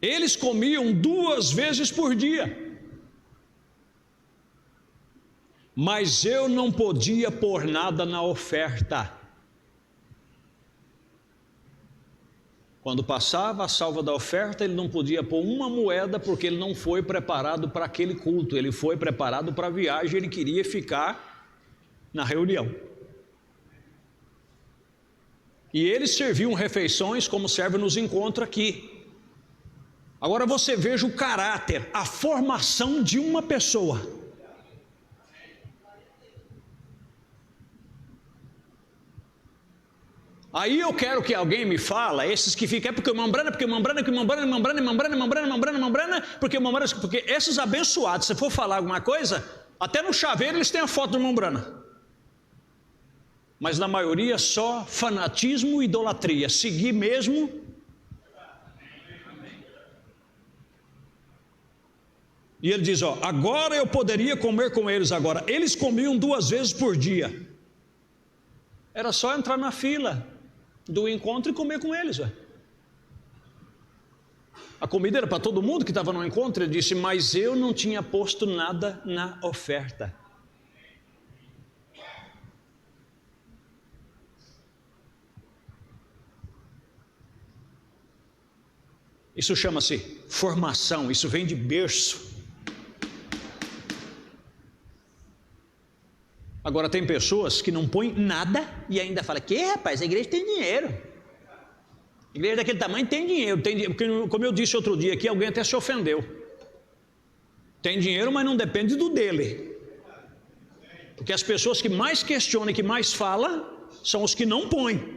Eles comiam 2 vezes por dia. Mas eu não podia pôr nada na oferta. Quando passava a salva da oferta, ele não podia pôr uma moeda, porque ele não foi preparado para aquele culto, ele foi preparado para a viagem, ele queria ficar na reunião. E eles serviam refeições como serve nos encontros aqui. Agora você veja o caráter, a formação de uma pessoa. Aí eu quero que alguém me fala, esses que ficam, porque Mambrana, porque esses abençoados, se for falar alguma coisa, até no chaveiro eles têm a foto do Mambrana. Mas na maioria só fanatismo e idolatria, seguir mesmo. E ele diz, ó, agora eu poderia comer com eles agora. Eles comiam 2 vezes por dia. Era só entrar na fila do encontro e comer com eles. Ó. A comida era para todo mundo que estava no encontro. Ele disse, mas eu não tinha posto nada na oferta. Isso chama-se formação, isso vem de berço. Agora tem pessoas que não põem nada e ainda falam, que rapaz, a igreja tem dinheiro. A igreja daquele tamanho tem dinheiro, porque, como eu disse outro dia aqui, alguém até se ofendeu. Tem dinheiro, mas não depende do dele. Porque as pessoas que mais questionam e que mais falam, são os que não põem.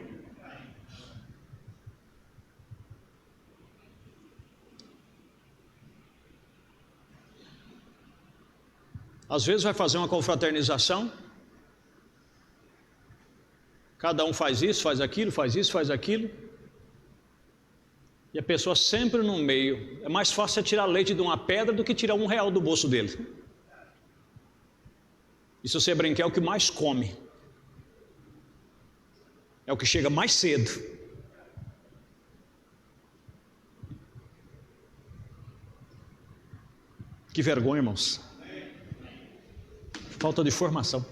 Às vezes vai fazer uma confraternização, cada um faz isso, faz aquilo, faz isso, faz aquilo, e a pessoa sempre no meio. É mais fácil tirar leite de uma pedra do que tirar R$1 do bolso dele. E se você brincar, é o que mais come, é o que chega mais cedo. Que vergonha, irmãos. Falta de formação.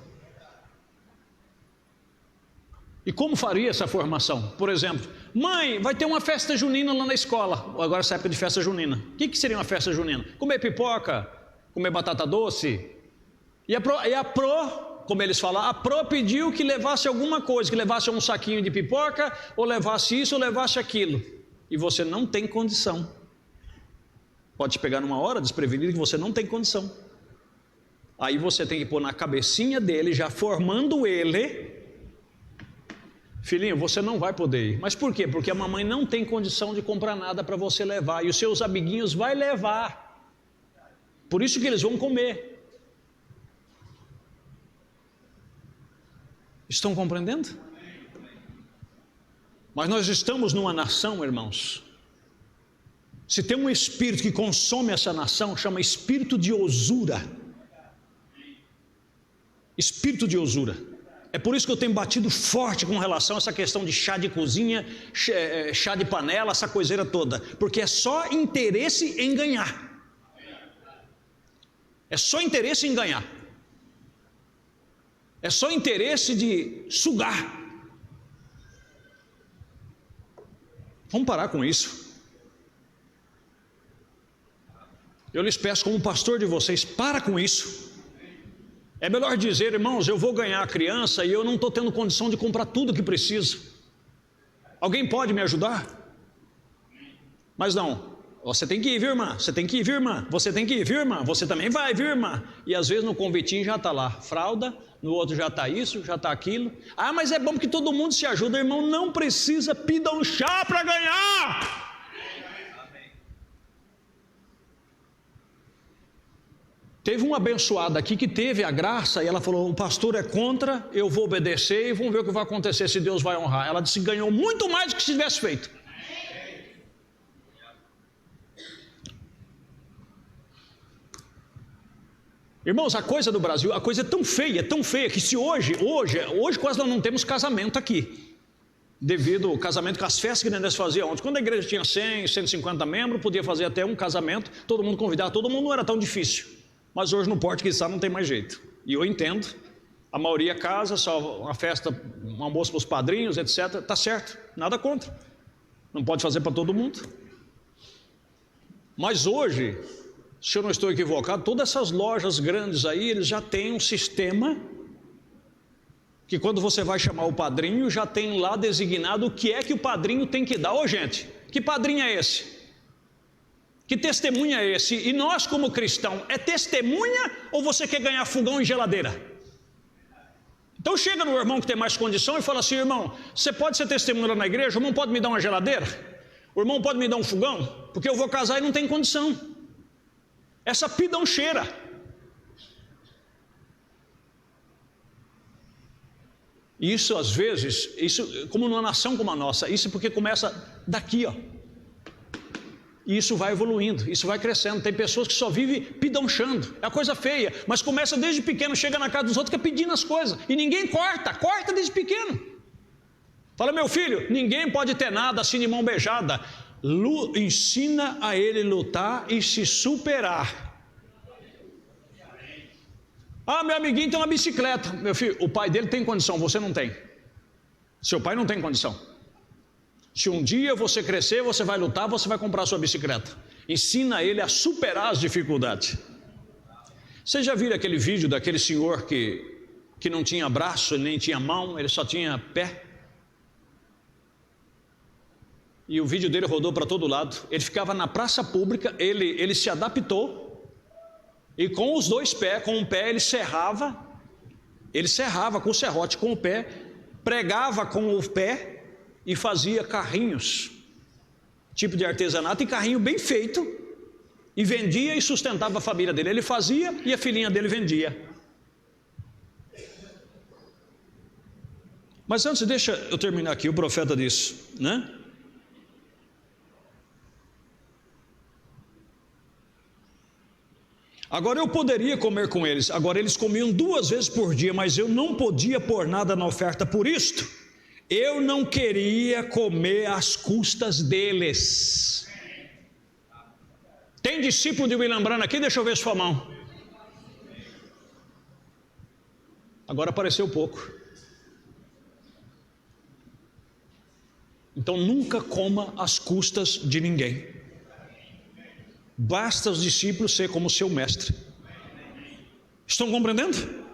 E como faria essa formação? Por exemplo, mãe, vai ter uma festa junina lá na escola. Agora essa época de festa junina. O que seria uma festa junina? Comer pipoca, comer batata doce. E a pro, como eles falam, a pro pediu que levasse alguma coisa, que levasse um saquinho de pipoca, ou levasse isso, ou levasse aquilo. E você não tem condição. Pode te pegar numa hora desprevenido que você não tem condição. Aí você tem que pôr na cabecinha dele, já formando ele, filhinho, você não vai poder ir. Mas por quê? Porque a mamãe não tem condição de comprar nada para você levar, e os seus amiguinhos vai levar. Por isso que eles vão comer. Estão compreendendo? Mas nós estamos numa nação, irmãos. Se tem um espírito que consome essa nação, chama espírito de usura. Espírito de usura. É por isso que eu tenho batido forte com relação a essa questão de chá de cozinha, chá de panela, essa coiseira toda, porque é só interesse em ganhar. É só interesse em ganhar. É só interesse de sugar. Vamos parar com isso. Eu lhes peço como pastor de vocês, para com isso. É melhor dizer, irmãos, eu vou ganhar a criança e eu não estou tendo condição de comprar tudo que preciso. Alguém pode me ajudar? Mas não, você tem que ir, viu, irmã? Você tem que ir, viu, irmã? Você tem que ir, viu, irmã? Você também vai, viu, irmã? E às vezes no convitinho já está lá, fralda, no outro já está isso, já está aquilo. Ah, mas é bom porque todo mundo se ajuda, irmão. Não precisa, pida um chá para ganhar. Teve uma abençoada aqui que teve a graça e ela falou, o pastor é contra, eu vou obedecer e vamos ver o que vai acontecer, se Deus vai honrar. Ela disse que ganhou muito mais do que se tivesse feito. Irmãos, a coisa do Brasil, a coisa é tão feia que se hoje quase nós não temos casamento aqui. Devido ao casamento, com as festas que nós fazíamos ontem. Quando a igreja tinha 100, 150 membros, podia fazer até um casamento, todo mundo convidava, todo mundo, não era tão difícil. Mas hoje no Porto Quiçá não tem mais jeito. E eu entendo, a maioria casa, só uma festa, um almoço para os padrinhos, etc. Está certo, nada contra. Não pode fazer para todo mundo. Mas hoje, se eu não estou equivocado, todas essas lojas grandes aí, eles já têm um sistema que quando você vai chamar o padrinho, já tem lá designado o que é que o padrinho tem que dar. Ô gente, que padrinho é esse? Que testemunha é esse? E nós como cristão, é testemunha ou você quer ganhar fogão e geladeira? Então chega no irmão que tem mais condição e fala assim: irmão, você pode ser testemunha lá na igreja? O irmão pode me dar uma geladeira? O irmão pode me dar um fogão? Porque eu vou casar e não tem condição. Essa pidão cheira. E isso às vezes, isso como numa nação como a nossa, isso porque começa daqui, ó. E isso vai evoluindo, isso vai crescendo. Tem pessoas que só vivem pidonchando, é a coisa feia, mas começa desde pequeno, chega na casa dos outros, fica pedindo as coisas, e ninguém corta desde pequeno. Fala: meu filho, ninguém pode ter nada assim de mão beijada. Ensina a ele lutar e se superar. Ah, meu amiguinho tem uma bicicleta. Meu filho, o pai dele tem condição, você não tem. Seu pai não tem condição. Se um dia você crescer, você vai lutar, você vai comprar sua bicicleta. Ensina ele a superar as dificuldades. Vocês já viram aquele vídeo daquele senhor que não tinha braço, nem tinha mão, ele só tinha pé? E o vídeo dele rodou para todo lado. Ele ficava na praça pública, ele se adaptou, e com os dois pés, com um pé ele serrava com o serrote, com o pé, pregava com o pé, e fazia carrinhos, tipo de artesanato, e carrinho bem feito, e vendia e sustentava a família dele. Ele fazia e a filhinha dele vendia. Mas antes, deixa eu terminar aqui. O profeta disse, né? Agora eu poderia comer com eles. Agora eles comiam 2 vezes por dia, mas eu não podia pôr nada na oferta por isto. Eu não queria comer às custas deles. Tem discípulo de William Branham aqui? Deixa eu ver sua mão. Agora apareceu pouco. Então nunca coma às custas de ninguém. Basta os discípulos ser como seu mestre. Estão compreendendo?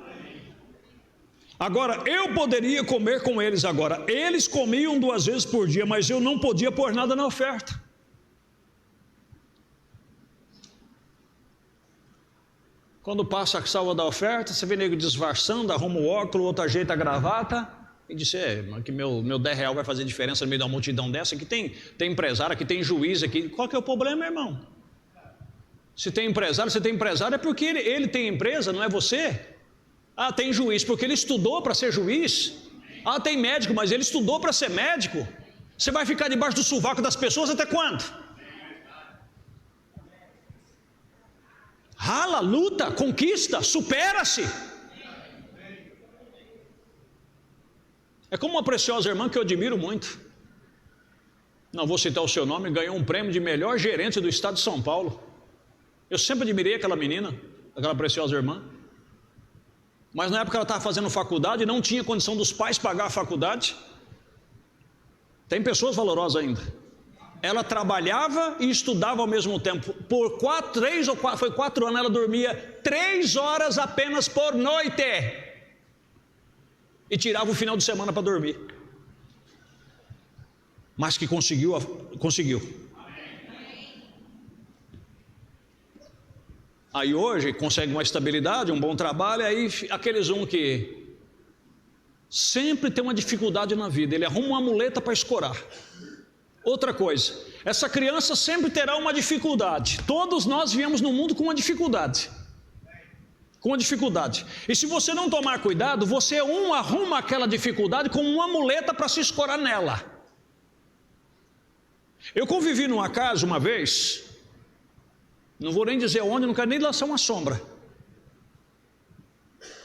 Agora, eu poderia comer com eles agora. Eles comiam 2 vezes por dia, mas eu não podia pôr nada na oferta. Quando passa a salva da oferta, você vê nego disfarçando, arruma o óculos, outro ajeita a gravata, e diz: que meu R$10 vai fazer diferença no meio de uma multidão dessa. Aqui tem empresário, aqui tem juiz, aqui. Qual que é o problema, irmão? Se tem empresário é porque ele tem empresa, não é você. Ah, tem juiz, porque ele estudou para ser juiz. Ah, tem médico, mas ele estudou para ser médico. Você vai ficar debaixo do sovaco das pessoas até quando? Rala, luta, conquista, supera-se. É como uma preciosa irmã que eu admiro muito. Não vou citar o seu nome, ganhou um prêmio de melhor gerente do estado de São Paulo. Eu sempre admirei aquela menina, aquela preciosa irmã. Mas na época ela estava fazendo faculdade, não tinha condição dos pais pagar a faculdade. Tem pessoas valorosas ainda. Ela trabalhava e estudava ao mesmo tempo. Por 4 anos ela dormia 3 horas apenas por noite. E tirava o final de semana para dormir. Mas que conseguiu. Aí hoje consegue uma estabilidade, um bom trabalho, aí aqueles que sempre tem uma dificuldade na vida, ele arruma uma muleta para escorar. Outra coisa, essa criança sempre terá uma dificuldade. Todos nós viemos no mundo com uma dificuldade. E se você não tomar cuidado, você arruma aquela dificuldade com uma muleta para se escorar nela. Eu convivi numa casa uma vez. Não vou nem dizer onde, não quero nem lançar uma sombra,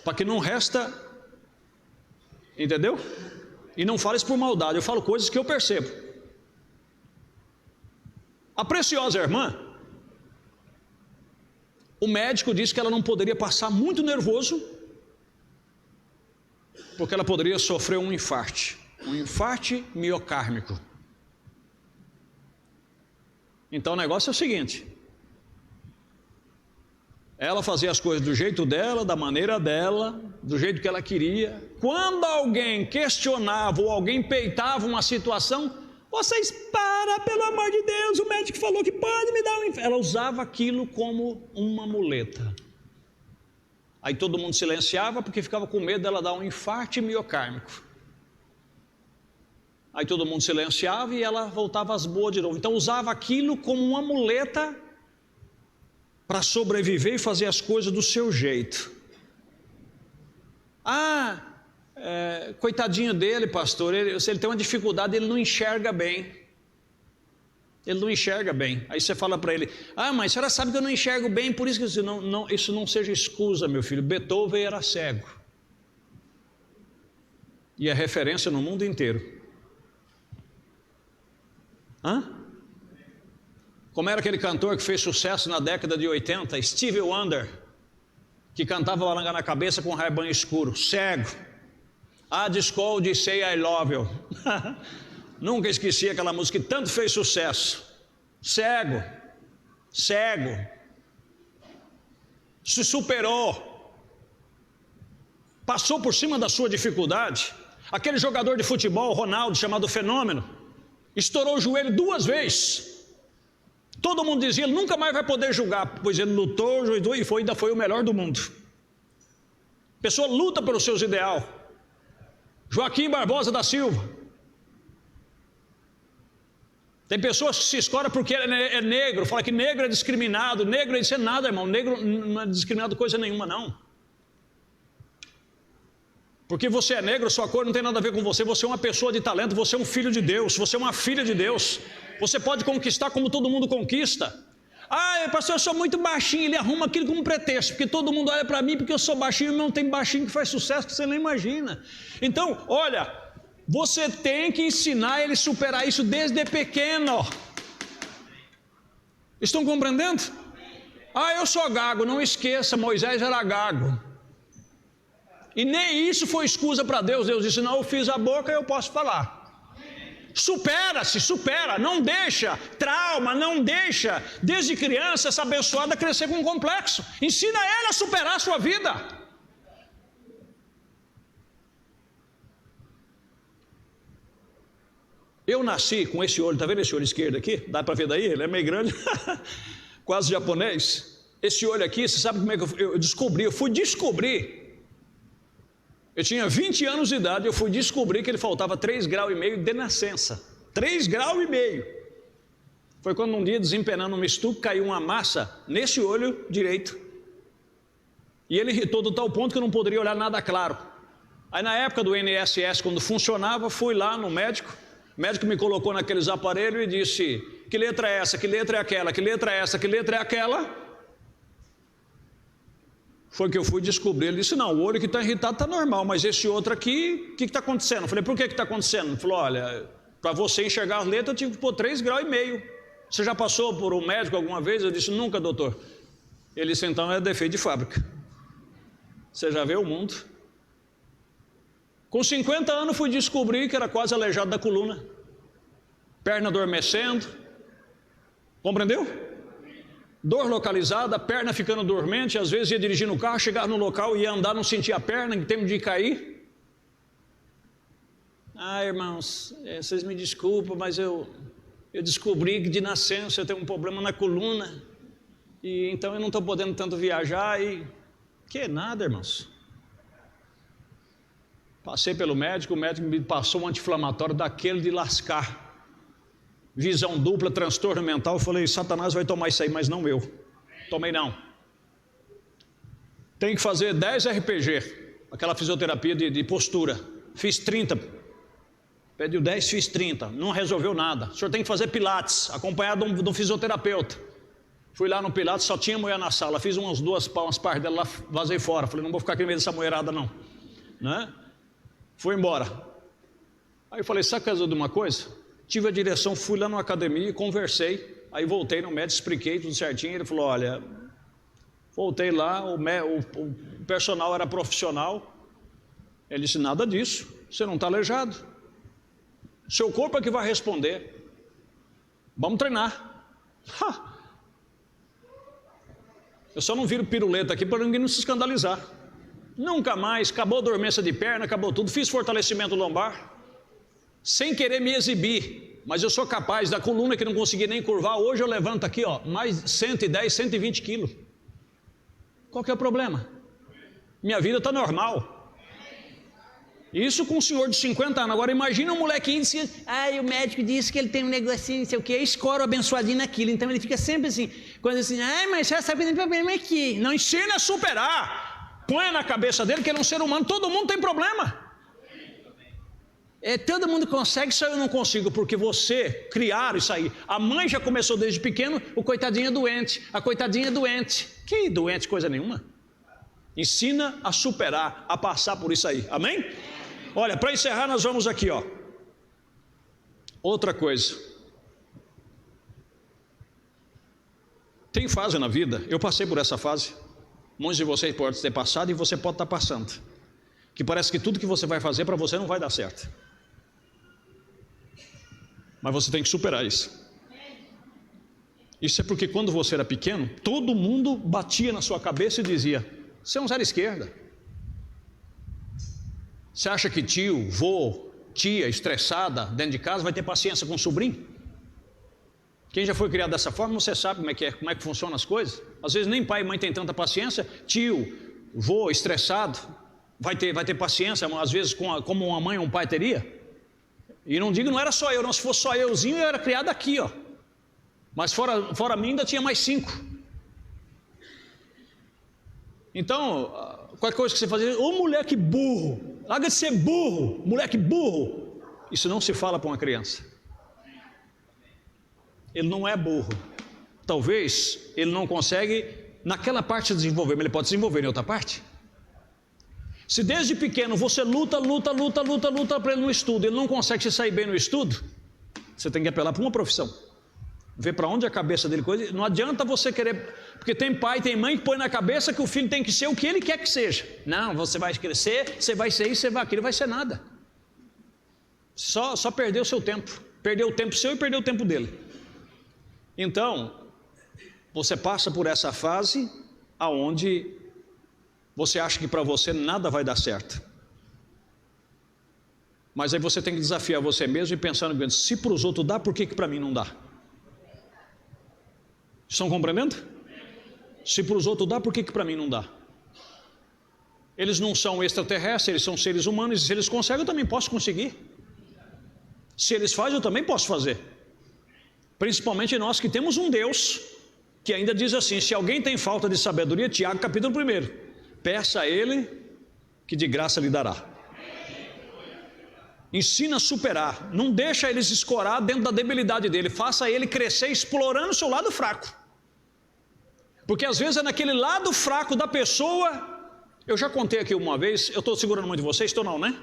para que não resta, entendeu? E não falo isso por maldade, eu falo coisas que eu percebo. A preciosa irmã, o médico disse que ela não poderia passar muito nervoso, porque ela poderia sofrer um infarto miocárdico. Então o negócio é o seguinte: ela fazia as coisas do jeito dela, da maneira dela, do jeito que ela queria. Quando alguém questionava ou alguém peitava uma situação, vocês para, pelo amor de Deus, o médico falou que pode me dar um infarto. Ela usava aquilo como uma muleta. Aí todo mundo silenciava porque ficava com medo dela dar um infarto miocárdico. Aí todo mundo silenciava e ela voltava às boas de novo. Então usava aquilo como uma muleta para sobreviver e fazer as coisas do seu jeito. Coitadinho dele, pastor, se ele tem uma dificuldade, ele não enxerga bem. Ele não enxerga bem. Aí você fala para ele: mas a senhora sabe que eu não enxergo bem, por isso que isso não seja escusa, meu filho. Beethoven era cego. E é referência no mundo inteiro. Como era aquele cantor que fez sucesso na década de 80, Stevie Wonder, que cantava Balanga na Cabeça com rebanho escuro, cego. Disco de Say I Love You. Nunca esqueci aquela música que tanto fez sucesso. Cego, se superou, passou por cima da sua dificuldade. Aquele jogador de futebol, Ronaldo, chamado Fenômeno, estourou o joelho 2 vezes. Todo mundo dizia: ele nunca mais vai poder jogar, pois ele lutou e ainda foi o melhor do mundo. A pessoa luta pelos seus ideais. Joaquim Barbosa da Silva. Tem pessoas que se escoram porque é negro, fala que negro é discriminado. Negro é isso, nada, irmão. Negro não é discriminado coisa nenhuma, não. Porque você é negro, sua cor não tem nada a ver com você. Você é uma pessoa de talento, você é um filho de Deus, você é uma filha de Deus. Você pode conquistar como todo mundo conquista. Pastor, eu sou muito baixinho. Ele arruma aquilo como pretexto, porque todo mundo olha para mim porque eu sou baixinho, mas não tem baixinho que faz sucesso que você nem imagina. Então, olha, você tem que ensinar ele a superar isso desde pequeno. Estão compreendendo? Eu sou gago. Não esqueça, Moisés era gago. E nem isso foi escusa para Deus. Deus disse: não, eu fiz a boca e eu posso falar. Supera, não deixa trauma, não deixa desde criança essa abençoada crescer com um complexo. Ensina ela a superar a sua vida. Eu nasci com esse olho, está vendo esse olho esquerdo aqui? Dá para ver daí? Ele é meio grande, quase japonês. Esse olho aqui, você sabe como é que eu fui descobrir. Eu tinha 20 anos de idade, eu fui descobrir que ele faltava 3,5 graus de nascença. 3,5 graus. Foi quando um dia, desempenando uma estufa, caiu uma massa nesse olho direito. E ele irritou do tal ponto que eu não poderia olhar nada claro. Aí na época do INSS, quando funcionava, fui lá no médico. O médico me colocou naqueles aparelhos e disse: que letra é essa, que letra é aquela, que letra é essa, que letra é aquela? Foi que eu fui descobrir. Ele disse: não, o olho que está irritado está normal, mas esse outro aqui, o que está acontecendo? Eu falei: por que está acontecendo? Ele falou: olha, para você enxergar as letras eu tive que pôr 3,5 graus. Você já passou por um médico alguma vez? Eu disse: nunca, doutor. Ele disse: então é defeito de fábrica. Você já vê o mundo. Com 50 anos fui descobrir que era quase aleijado da coluna, perna adormecendo. Compreendeu? Dor localizada, perna ficando dormente. Às vezes ia dirigindo o carro, chegava no local, ia andar, não sentia a perna, em tempo de cair. Irmãos, vocês me desculpam, mas eu descobri que de nascença eu tenho um problema na coluna, e então eu não estou podendo tanto viajar. Que nada, irmãos. Passei pelo médico, o médico me passou um anti-inflamatório daquele de lascar. Visão dupla, transtorno mental. Eu falei: Satanás vai tomar isso aí, mas não eu. Tomei não. Tem que fazer 10 RPG, aquela fisioterapia de postura. Fiz 30. Pediu 10, fiz 30. Não resolveu nada. O senhor tem que fazer pilates, acompanhado de um fisioterapeuta. Fui lá no pilates, só tinha mulher na sala. Fiz umas partes dela lá, vazei fora. Falei: não vou ficar aqui no meio dessa mulherada não. Né? Fui embora. Aí eu falei: sabe que de uma coisa? Tive a direção, fui lá na academia e conversei. Aí voltei no médico, expliquei tudo certinho. Ele falou: olha, voltei lá, o personal era profissional. Ele disse: nada disso, você não está aleijado. Seu corpo é que vai responder. Vamos treinar. Eu só não viro piruleta aqui para ninguém não se escandalizar. Nunca mais, acabou a dormência de perna, acabou tudo. Fiz fortalecimento lombar, sem querer me exibir, mas eu sou capaz, da coluna que não consegui nem curvar, hoje eu levanto aqui, ó, mais 110, 120 quilos. Qual que é o problema? Minha vida está normal. Isso com um senhor de 50 anos. Agora imagina um molequinho que diz, o médico disse que ele tem um negocinho, não sei o que, escora o abençoadinho naquilo. Então ele fica sempre assim, quando assim, mas já sabe que tem problema aqui. Não ensina a superar. Põe na cabeça dele que ele é um ser humano, todo mundo tem problema. Todo mundo consegue, só eu não consigo, porque você criaram isso aí. A mãe já começou desde pequeno, o coitadinho é doente, a coitadinha é doente. Que doente, coisa nenhuma. Ensina a superar, a passar por isso aí, amém? Olha, para encerrar nós vamos aqui, ó. Outra coisa. Tem fase na vida, eu passei por essa fase. Muitos de vocês podem ter passado e você pode estar passando. Que parece que tudo que você vai fazer para você não vai dar certo. Mas você tem que superar isso. Isso é porque quando você era pequeno, todo mundo batia na sua cabeça e dizia, você é um zero esquerda. Você acha que tio, vô, tia estressada dentro de casa vai ter paciência com o sobrinho? Quem já foi criado dessa forma, você sabe como é que funcionam as coisas. Às vezes nem pai e mãe têm tanta paciência. Tio, vô estressado, vai ter paciência, às vezes como uma mãe ou um pai teria. E não digo, não era só eu, não, se fosse só euzinho, eu era criado aqui, ó. Mas fora mim ainda tinha mais 5. Então, qualquer coisa que você fazia, moleque burro, larga de ser burro, moleque burro. Isso não se fala para uma criança. Ele não é burro. Talvez ele não consegue naquela parte desenvolver, mas ele pode desenvolver em outra parte. Se desde pequeno você luta para ele no estudo, ele não consegue se sair bem no estudo, você tem que apelar para uma profissão. Ver para onde a cabeça dele coisa. Não adianta você querer, porque tem pai, tem mãe que põe na cabeça que o filho tem que ser o que ele quer que seja. Não, você vai crescer, você vai ser isso, você vai aquilo, vai ser nada. Só perdeu o seu tempo. Perdeu o tempo seu e perdeu o tempo dele. Então, você passa por essa fase aonde você acha que para você nada vai dar certo. Mas aí você tem que desafiar você mesmo e pensar no grande, se para os outros dá, por que para mim não dá? Estão compreendendo? Se para os outros dá, por que para mim não dá? Eles não são extraterrestres, eles são seres humanos, e se eles conseguem, eu também posso conseguir. Se eles fazem, eu também posso fazer. Principalmente nós que temos um Deus, que ainda diz assim, se alguém tem falta de sabedoria, Tiago capítulo 1, peça a Ele, que de graça lhe dará. Ensina a superar, não deixa eles escorar dentro da debilidade dele, faça ele crescer explorando o seu lado fraco. Porque às vezes é naquele lado fraco da pessoa, eu já contei aqui uma vez, eu estou segurando muito de vocês, estou não, né?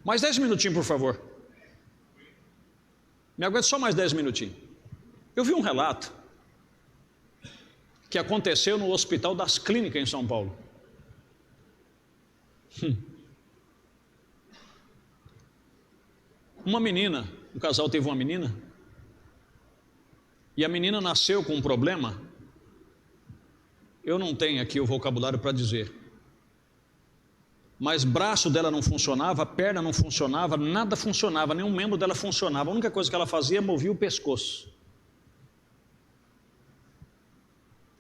Mais 10 minutinhos, por favor. Me aguenta só mais 10 minutinhos. Eu vi um relato que aconteceu no Hospital das Clínicas em São Paulo. Uma menina, um casal teve uma menina, e a menina nasceu com um problema, eu não tenho aqui o vocabulário para dizer, mas braço dela não funcionava, perna não funcionava, nada funcionava, nenhum membro dela funcionava, a única coisa que ela fazia é mover o pescoço.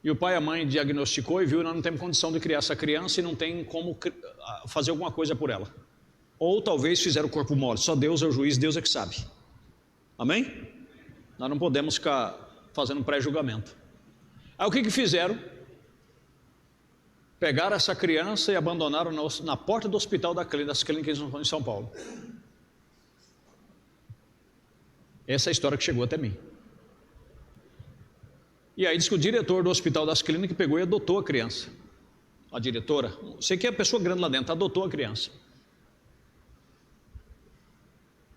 E o pai e a mãe diagnosticou e viu, nós não temos condição de criar essa criança e não tem como fazer alguma coisa por ela. Ou talvez fizeram o corpo mole, só Deus é o juiz, Deus é que sabe. Amém? Nós não podemos ficar fazendo pré-julgamento. Aí o que fizeram? Pegaram essa criança e abandonaram na porta do hospital das clínicas em São Paulo. Essa é a história que chegou até mim. E aí diz que o diretor do hospital das clínicas pegou e adotou a criança. A diretora, sei que é a pessoa grande lá dentro, adotou a criança.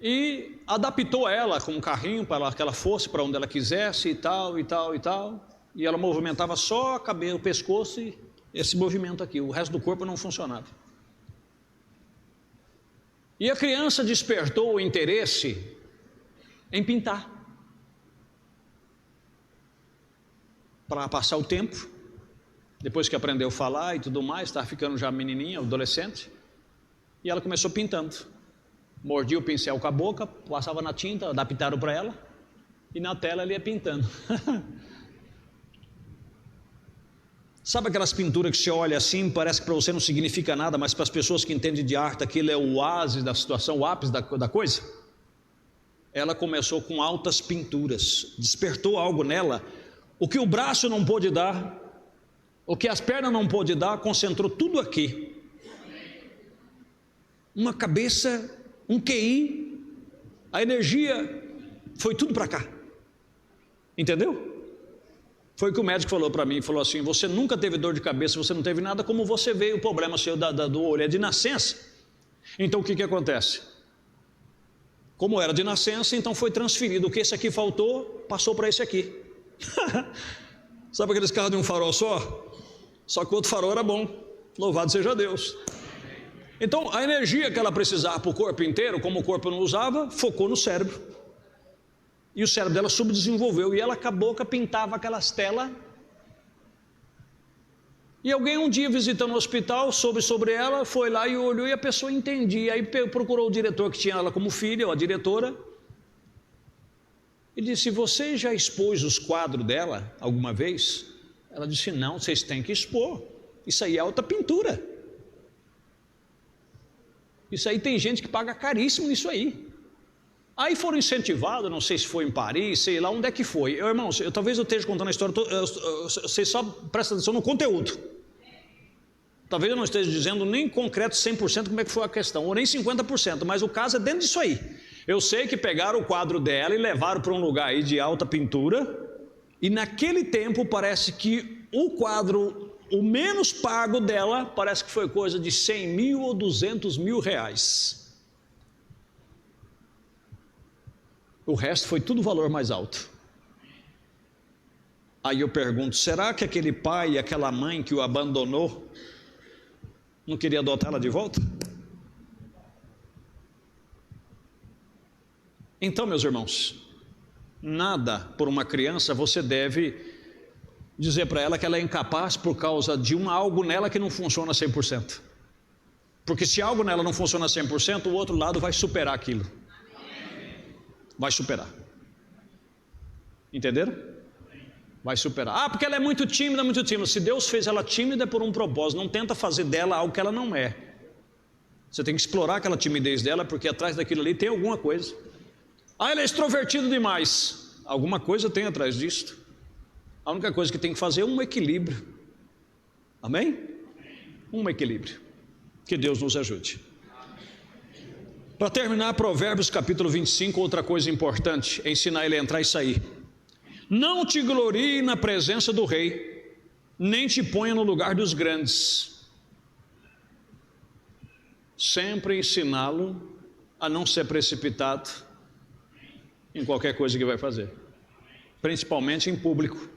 E adaptou ela com um carrinho para que ela fosse para onde ela quisesse e tal. E ela movimentava só a cabeça, o pescoço e esse movimento aqui, o resto do corpo não funcionava. E a criança despertou o interesse em pintar. Para passar o tempo. Depois que aprendeu a falar e tudo mais, estava ficando já menininha, adolescente, e ela começou pintando. Mordia o pincel com a boca, passava na tinta, adaptaram para ela, e na tela ela ia pintando. Sabe aquelas pinturas que você olha assim, parece que para você não significa nada, mas para as pessoas que entendem de arte, aquilo é o oásis da situação, o ápice da coisa? Ela começou com altas pinturas, despertou algo nela, o que o braço não pôde dar, o que as pernas não pôde dar, concentrou tudo aqui. Uma cabeça, um QI, a energia foi tudo para cá. Entendeu? Foi o que o médico falou para mim, falou assim: você nunca teve dor de cabeça, você não teve nada, como você veio, o problema seu do olho é de nascença. Então o que acontece? Como era de nascença, então foi transferido, o que esse aqui faltou, passou para esse aqui. Sabe aqueles carros de um farol só? Só que o outro farol era bom, louvado seja Deus. Então a energia que ela precisava para o corpo inteiro, como o corpo não usava, focou no cérebro. E o cérebro dela subdesenvolveu, e ela com a boca pintava aquelas telas. E alguém um dia visitando o hospital, soube sobre ela, foi lá e olhou e a pessoa entendia. Aí procurou o diretor que tinha ela como filha, ou a diretora, e disse: você já expôs os quadros dela alguma vez? Ela disse: não, vocês têm que expor, isso aí é alta pintura. Isso aí tem gente que paga caríssimo nisso aí. Aí foram incentivados, não sei se foi em Paris, sei lá onde é que foi. Irmãos, talvez eu esteja contando a história, vocês só prestem atenção no conteúdo. Talvez eu não esteja dizendo nem concreto 100% como é que foi a questão, ou nem 50%, mas o caso é dentro disso aí. Eu sei que pegaram o quadro dela e levaram para um lugar aí de alta pintura, e naquele tempo parece que o quadro, o menos pago dela, parece que foi coisa de 100 mil ou 200 mil reais. O resto foi tudo valor mais alto. Aí eu pergunto: será que aquele pai e aquela mãe que o abandonou não queria adotá-la de volta? Então, meus irmãos, nada por uma criança você deve dizer para ela que ela é incapaz por causa de algo nela que não funciona 100%. Porque se algo nela não funciona 100%, o outro lado vai superar aquilo. Vai superar. Entenderam? Vai superar. Ah, porque ela é muito tímida, muito tímida. Se Deus fez ela tímida é por um propósito. Não tenta fazer dela algo que ela não é. Você tem que explorar aquela timidez dela, porque atrás daquilo ali tem alguma coisa. Ah, ela é extrovertida demais. Alguma coisa tem atrás disso. A única coisa que tem que fazer é um equilíbrio. Amém? Um equilíbrio. Que Deus nos ajude. Para terminar, Provérbios capítulo 25, outra coisa importante, é ensinar ele a entrar e sair. Não te glorie na presença do rei, nem te ponha no lugar dos grandes. Sempre ensiná-lo a não ser precipitado em qualquer coisa que vai fazer, principalmente em público.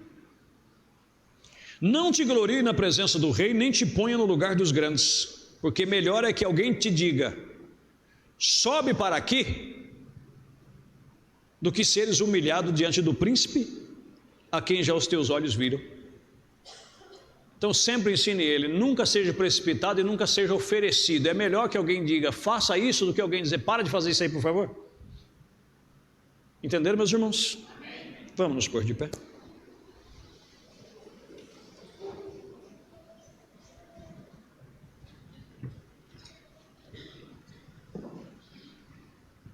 Não te glorie na presença do rei, nem te ponha no lugar dos grandes, porque melhor é que alguém te diga: sobe para aqui, do que seres humilhado diante do príncipe, a quem já os teus olhos viram. Então sempre ensine ele: nunca seja precipitado e nunca seja oferecido. É melhor que alguém diga faça isso, do que alguém dizer para de fazer isso aí, por favor. Entenderam, meus irmãos? Vamos nos pôr de pé.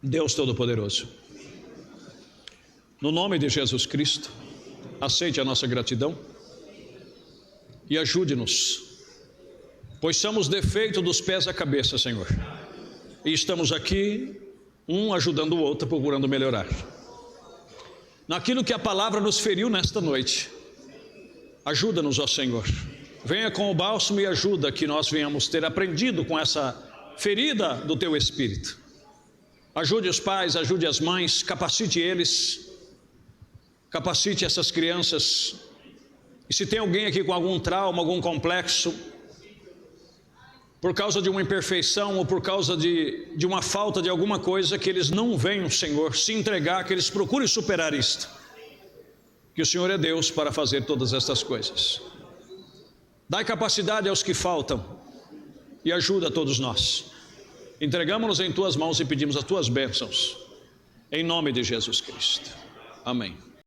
Deus Todo-Poderoso, no nome de Jesus Cristo, aceite a nossa gratidão e ajude-nos, pois somos defeitos dos pés à cabeça, Senhor, e estamos aqui, um ajudando o outro, procurando melhorar. Naquilo que a palavra nos feriu nesta noite, ajuda-nos, ó Senhor. Venha com o bálsamo e ajuda que nós venhamos ter aprendido com essa ferida do Teu Espírito. Ajude os pais, ajude as mães, capacite eles, capacite essas crianças. E se tem alguém aqui com algum trauma, algum complexo, por causa de uma imperfeição ou por causa de uma falta de alguma coisa, que eles não venham, Senhor, se entregar, que eles procurem superar isto. Que o Senhor é Deus para fazer todas estas coisas. Dai capacidade aos que faltam e ajuda a todos nós. Entregamos-nos em tuas mãos e pedimos as tuas bênçãos, em nome de Jesus Cristo. Amém.